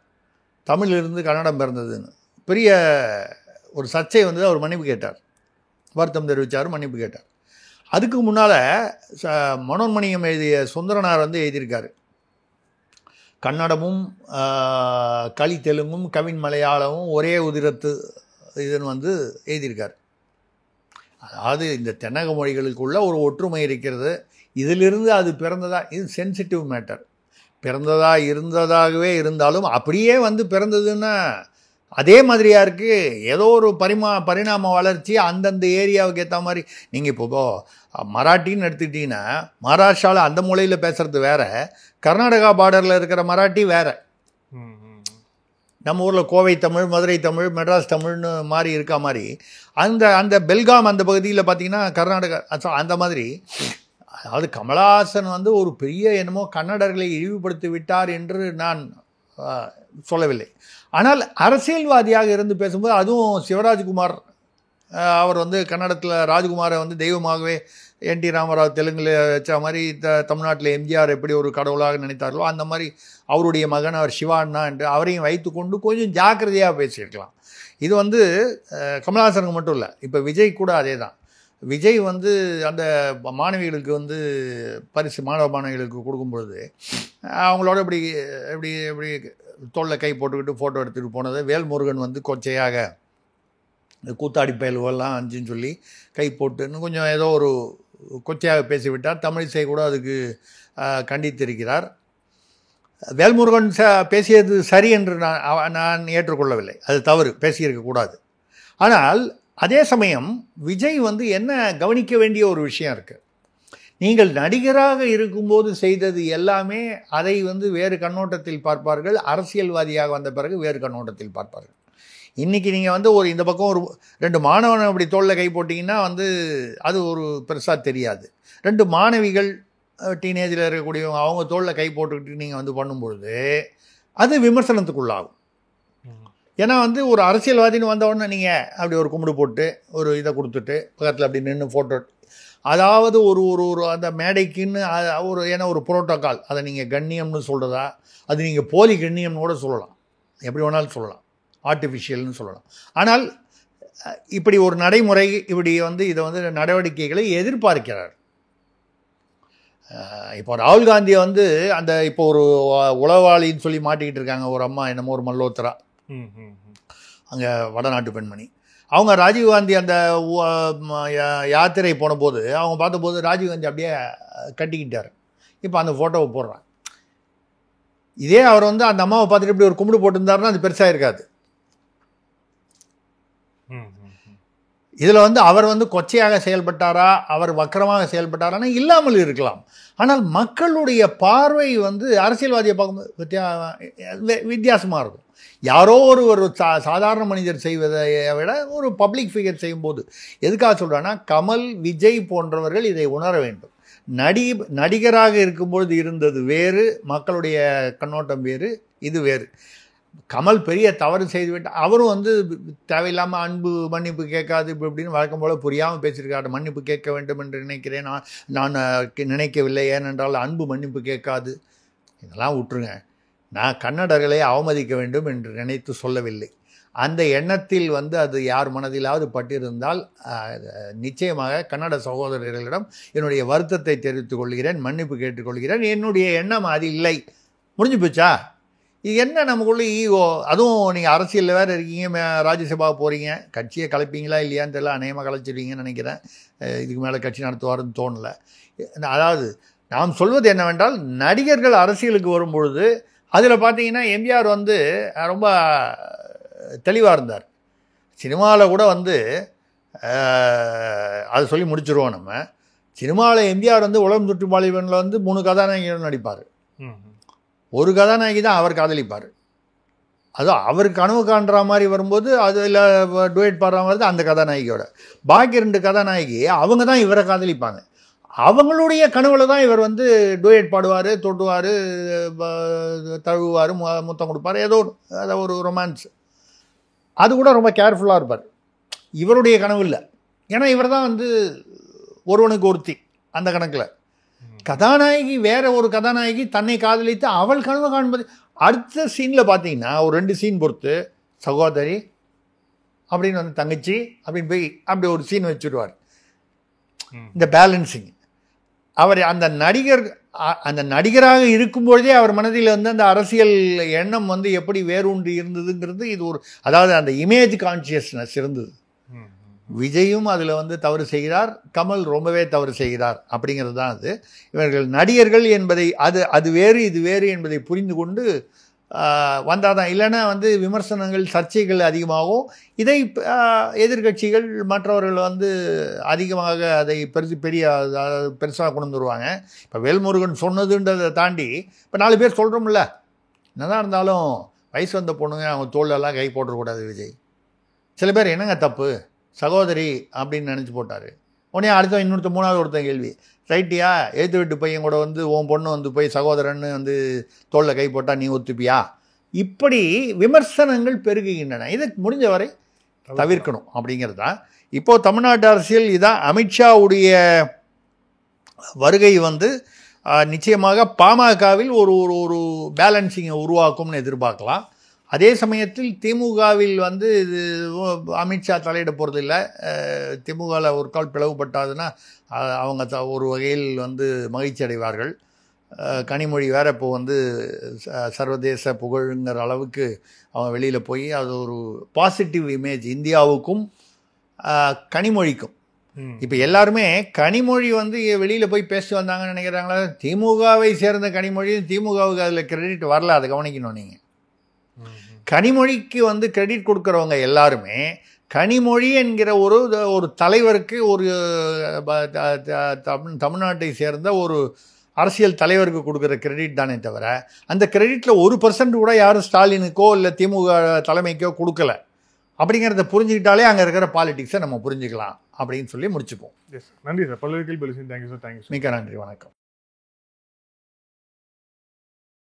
தமிழிலிருந்து கன்னடம் பிறந்ததுன்னு. பெரிய ஒரு சர்ச்சை வந்து அவர் மன்னிப்பு கேட்டார், வருத்தம் தெரிவித்தார், மன்னிப்பு கேட்டார். அதுக்கு முன்னால் மனோன்மணியம் எழுதிய சுந்தரனார் வந்து எழுதியிருக்காரு, கன்னடமும் களி தெலுங்கும் கவின் மலையாளமும் ஒரே உதிரத்து இதுன்னு வந்து எழுதியிருக்கார். அதாவது இந்த தென்னக மொழிகளுக்குள்ள ஒரு ஒற்றுமை இருக்கிறது, இதிலிருந்து அது பிறந்ததா, இது சென்சிட்டிவ் மேட்டர். பிறந்ததா இருந்ததாகவே இருந்தாலும் அப்படியே வந்து பிறந்ததுன்னா அதே மாதிரியாக இருக்குது. ஏதோ ஒரு பரிணாம வளர்ச்சி அந்தந்த ஏரியாவுக்கு ஏற்ற மாதிரி. நீங்கள் இப்போ மராட்டின்னு எடுத்துக்கிட்டிங்கன்னா மகாராஷ்டிராவில் அந்த மொழியில் பேசுகிறது வேறு, கர்நாடகா பார்டரில் இருக்கிற மராட்டி வேறு. நம்ம ஊரில் கோவை தமிழ், மதுரை தமிழ், மெட்ராஸ் தமிழ்னு மாதிரி இருக்கா மாதிரி அந்த பெல்காம் அந்த பகுதியில் பார்த்திங்கன்னா கர்நாடகா அந்த மாதிரி. அதாவது கமலஹாசன் வந்து ஒரு பெரிய என்னமோ கன்னடர்களை இழிவுபடுத்தி விட்டார் என்று நான் சொல்லவில்லை. ஆனால் அரசியல்வாதியாக இருந்து பேசும்போது, அதுவும் சிவராஜ்குமார் அவர் வந்து கன்னடத்தில் ராஜ்குமாரை வந்து தெய்வமாகவே என்டி ராமராவ் தெலுங்கில் வச்ச மாதிரி தமிழ்நாட்டில் எம்ஜிஆர் எப்படி ஒரு கடவுளாக நினைத்தார்களோ அந்த மாதிரி அவருடைய மகன் அவர் சிவாண்ணா என்று அவரையும் வைத்துக்கொண்டு கொஞ்சம் ஜாக்கிரதையாக பேசியிருக்கலாம். இது வந்து கமலஹாசனுக்கு மட்டும் இல்லை, இப்போ விஜய் கூட அதே தான். விஜய் வந்து அந்த மாணவிகளுக்கு வந்து மாணவ மாணவிகளுக்கு கொடுக்கும்பொழுது அவங்களோட இப்படி இப்படி இப்படி தோளில் கை போட்டுக்கிட்டு ஃபோட்டோ எடுத்துகிட்டு போனதை வேல்முருகன் வந்து கொச்சையாக கூத்தாடி பயல்கள்லாம் அஞ்சுன்னு சொல்லி கை போட்டு இன்னும் கொஞ்சம் ஏதோ ஒரு கொச்சையாக பேசிவிட்டார். தமிழிசை கூட அதுக்கு கண்டித்திருக்கிறார். வேல்முருகன் பேசியது சரி என்று நான் ஏற்றுக்கொள்ளவில்லை, அது தவறு, பேசியிருக்கக்கூடாது. ஆனால் அதே சமயம் விஜய் வந்து என்ன கவனிக்க வேண்டிய ஒரு விஷயம் இருக்குது. நீங்கள் நடிகராக இருக்கும்போது செய்தது எல்லாமே அதை வந்து வேறு கண்ணோட்டத்தில் பார்ப்பார்கள், அரசியல்வாதியாக வந்த பிறகு வேறு கண்ணோட்டத்தில் பார்ப்பார்கள். இன்றைக்கி நீங்கள் வந்து ஒரு இந்த பக்கம் ஒரு 2 மாணவனை அப்படி தோளில் கை போட்டிங்கன்னா வந்து அது ஒரு பெருசாக தெரியாது. 2 மாணவிகள் டீனேஜில் இருக்கக்கூடியவங்க அவங்க தோளில் கை போட்டுக்கிட்டு நீங்கள் வந்து பண்ணும்பொழுது அது விமர்சனத்துக்குள்ளாகும். ஏன்னா வந்து ஒரு அரசியல்வாதின்னு வந்தவுடனே நீங்கள் அப்படி ஒரு கும்பிடு போட்டு ஒரு இதை கொடுத்துட்டு பக்கத்தில் அப்படி நின்று ஃபோட்டோ, அதாவது ஒரு ஒரு ஒரு அந்த மேடைக்குன்னு ஒரு ஏன்னா ஒரு புரோட்டோக்கால், அதை நீங்கள் கண்ணியம்னு சொல்கிறதா, அது நீங்கள் போலி கண்ணியம்னு கூட சொல்லலாம், எப்படி வேணாலும் சொல்லலாம், ஆர்டிஃபிஷியல்னு சொல்லலாம். ஆனால் இப்படி ஒரு நடைமுறை இப்படி வந்து இதை வந்து நடவடிக்கைகளை எதிர்பார்க்கிறார். இப்போ ராகுல் காந்தியை வந்து அந்த இப்போ ஒரு உளவாளின்னு சொல்லி மாட்டிக்கிட்டு இருக்காங்க ஒரு அம்மா, என்னமோ ஒரு மல்லோத்ரா, அங்கே வடநாட்டு பெண்மணி. அவங்க ராஜீவ்காந்தி அந்த யாத்திரை போன போது அவங்க பார்த்தபோது ராஜீவ்காந்தி அப்படியே கட்டிக்கிட்டார். இப்போ அந்த ஃபோட்டோவை போடுறான். இதே அவர் வந்து அந்த அம்மாவை பார்த்துட்டு இப்படி ஒரு கும்பிடு போட்டிருந்தாருன்னா அது பெருசாக இருக்காது. இதில் வந்து அவர் வந்து கொச்சையாக செயல்பட்டாரா, அவர் வக்கரமாக செயல்பட்டாரான்னு இல்லாமல் இருக்கலாம். ஆனால் மக்களுடைய பார்வை வந்து அரசியல்வாதியை பார்க்கும்போது வித்தியாசமாக இருக்கும். யாரோ ஒரு சாதாரண மனிதர் செய்வதை விட ஒரு பப்ளிக் ஃபிகர் செய்யும்போது, எதுக்காக சொல்கிறேன்னா கமல், விஜய் போன்றவர்கள் இதை உணர வேண்டும். நடிகராக இருக்கும்பொழுது இருந்தது வேறு, மக்களுடைய கண்ணோட்டம் வேறு, இது வேறு. கமல் பெரிய தவறு செய்துவிட்டால் அவரும் வந்து தேவையில்லாமல் அன்பு மன்னிப்பு கேட்காது இப்படி இப்படின்னு வழக்கம் போல் புரியாமல் பேசியிருக்காரு. மன்னிப்பு கேட்க வேண்டும் என்று நினைக்கிறேன், நான் நினைக்கவில்லை, ஏனென்றால் அன்பு மன்னிப்பு கேட்காது. இதெல்லாம் விட்டுருங்க. நான் கன்னடர்களை அவமதிக்க வேண்டும் என்று நினைத்து சொல்லவில்லை. அந்த எண்ணத்தில் வந்து அது யார் மனதிலாவது பட்டிருந்தால் நிச்சயமாக கன்னட சகோதரர்களிடம் என்னுடைய வருத்தத்தை தெரிவித்துக் கொள்கிறேன், மன்னிப்பு கேட்டுக்கொள்கிறேன். என்னுடைய எண்ணம் அது இல்லை, முடிஞ்சு போச்சா? இது என்ன நமக்குள்ளே ஈகோ? அதுவும் நீங்கள் அரசியலில் வேறு இருக்கீங்க, ராஜ்யசபா போகிறீங்க, கட்சியை கலைப்பீங்களா இல்லையான்னு தெரியல, அநேகமாக கலைச்சிடுவீங்கன்னு நினைக்கிறேன். இதுக்கு மேலே கட்சி நடத்துவாருன்னு தோணலை. அதாவது நாம் சொல்வது என்னவென்றால், நடிகர்கள் அரசியலுக்கு வரும்பொழுது அதில் பார்த்தீங்கன்னா எம்ஜிஆர் வந்து ரொம்ப தெளிவாக இருந்தார். சினிமாவில் கூட வந்து அதை சொல்லி முடிச்சிருவோம் நம்ம. சினிமாவில் எம்ஜிஆர் வந்து உலகம் சுற்றி வாலிபனில் வந்து 3 கதாநாயகிகள் நடிப்பார். ஒரு கதாநாயகி தான் அவர் காதலிப்பார். அதுவும் அவர் கனவு காண்ற மாதிரி வரும்போது அதில் டுவேட் பாடுற மாதிரி அந்த கதாநாயகியோட. பாக்கி 2 கதாநாயகி அவங்க தான் இவரை காதலிப்பாங்க. அவங்களுடைய கனவுல தான் இவர் வந்து டுவேட் பாடுவார், தொட்டுவார், தழுவுவார், முத்தம் கொடுப்பார், ஏதோ அதை ஒரு ரொமான்ஸ். அது கூட ரொம்ப கேர்ஃபுல்லாக இருப்பார். இவருடைய கனவு இல்லை, ஏன்னா இவர் தான் வந்து ஒருவனுக்கு ஒருத்தி. அந்த கணக்கில் கதாநாயகி வேற ஒரு கதாநாயகி தன்னை காதலித்து அவள் கனவு காண்பது. அடுத்த சீனில் பார்த்தீங்கன்னா ஒரு 2 சீன் பொறுத்து சகோதரி அப்படின்னு வந்து தங்கச்சி அப்படின்னு போய் அப்படி ஒரு சீன் வச்சுடுவார். இந்த பேலன்சிங் அவர் அந்த நடிகராக இருக்கும்பொழுதே அவர் மனதில் வந்து அந்த அரசியல் எண்ணம் வந்து எப்படி வேரூன்றி இருந்ததுங்கிறது இது ஒரு, அதாவது அந்த இமேஜ் கான்சியஸ்னஸ் இருந்தது. விஜயும் அதில் வந்து தவறு செய்கிறார், கமல் ரொம்பவே தவறு செய்கிறார். அப்படிங்கிறது தான் அது. இவர்கள் நடிகர்கள் என்பதை அது வேறு இது வேறு என்பதை புரிந்து கொண்டு வந்தால் தான். இல்லைன்னா வந்து விமர்சனங்கள் சர்ச்சைகள் அதிகமாகும். இதை எதிர்கட்சிகள் மற்றவர்கள் வந்து அதிகமாக அதை பெருசாக கொண்டு வருவாங்க. இப்போ வேல்முருகன் சொன்னதுன்றதை தாண்டி இப்போ 4 பேர் சொல்கிறோம்ல, என்னதான் இருந்தாலும் வயசு வந்த பொண்ணுங்க அவங்க தோளெல்லாம் கை போட்டுறக்கூடாது விஜய். சில பேர் என்னங்க தப்பு, சகோதரி அப்படின்னு நினச்சி போட்டார். உடனே அடுத்த இன்னொருத்த 3வது ஒருத்தன் கேள்வி, ரைட்டியா எழுத்து வீட்டு பையன் கூட வந்து உன் பொண்ணு வந்து போய் சகோதரன்னு வந்து தோளில் கை போட்டால் நீ ஒத்துப்பியா? இப்படி விமர்சனங்கள் பெருகுகின்றன. இதை முடிஞ்ச வரை தவிர்க்கணும் அப்படிங்கிறது தான். இப்போது தமிழ்நாட்டு அரசியல் இதான். அமித்ஷாவுடைய வருகை வந்து நிச்சயமாக பாமகவில் ஒரு ஒரு பேலன்சிங்கை உருவாக்கும்னு எதிர்பார்க்கலாம். அதே சமயத்தில் திமுகவில் வந்து இது அமித்ஷா தலையிட போகிறதில்ல. திமுகவில் ஒரு கால் பிளவுபட்டாதுன்னா அவங்க ஒரு வகையில் வந்து மகிழ்ச்சி அடைவார்கள். கனிமொழி வேற இப்போ வந்து சர்வதேச புகழுங்கிற அளவுக்கு அவன் வெளியில் போய் அது ஒரு பாசிட்டிவ் இமேஜ் இந்தியாவுக்கும் கனிமொழிக்கும். இப்போ எல்லாருமே கனிமொழி வந்து வெளியில் போய் பேசி வந்தாங்கன்னு நினைக்கிறாங்களா? திமுகவை சேர்ந்த கனிமொழி, திமுகவுக்கு அதில் கிரெடிட் வரல, அதை கவனிக்கணும் நீங்கள். கனிமொழிக்கு வந்து கிரெடிட் கொடுக்குறவங்க எல்லாருமே கனிமொழி என்கிற ஒரு தலைவருக்கு, ஒரு தமிழ்நாட்டை சேர்ந்த ஒரு அரசியல் தலைவருக்கு கொடுக்குற கிரெடிட் தானே தவிர அந்த கிரெடிட்டில் 1% கூட யாரும் ஸ்டாலினுக்கோ இல்லை திமுக தலைமைக்கோ கொடுக்கல. அப்படிங்கிறத புரிஞ்சுக்கிட்டாலே அங்கே இருக்கிற பாலிடிக்ஸை நம்ம புரிஞ்சுக்கலாம் அப்படின்னு சொல்லி முடிச்சுப்போம். நன்றி சார். பல்வேறு கேள்வி. Thank you sir. மிக்க நன்றி. வணக்கம்.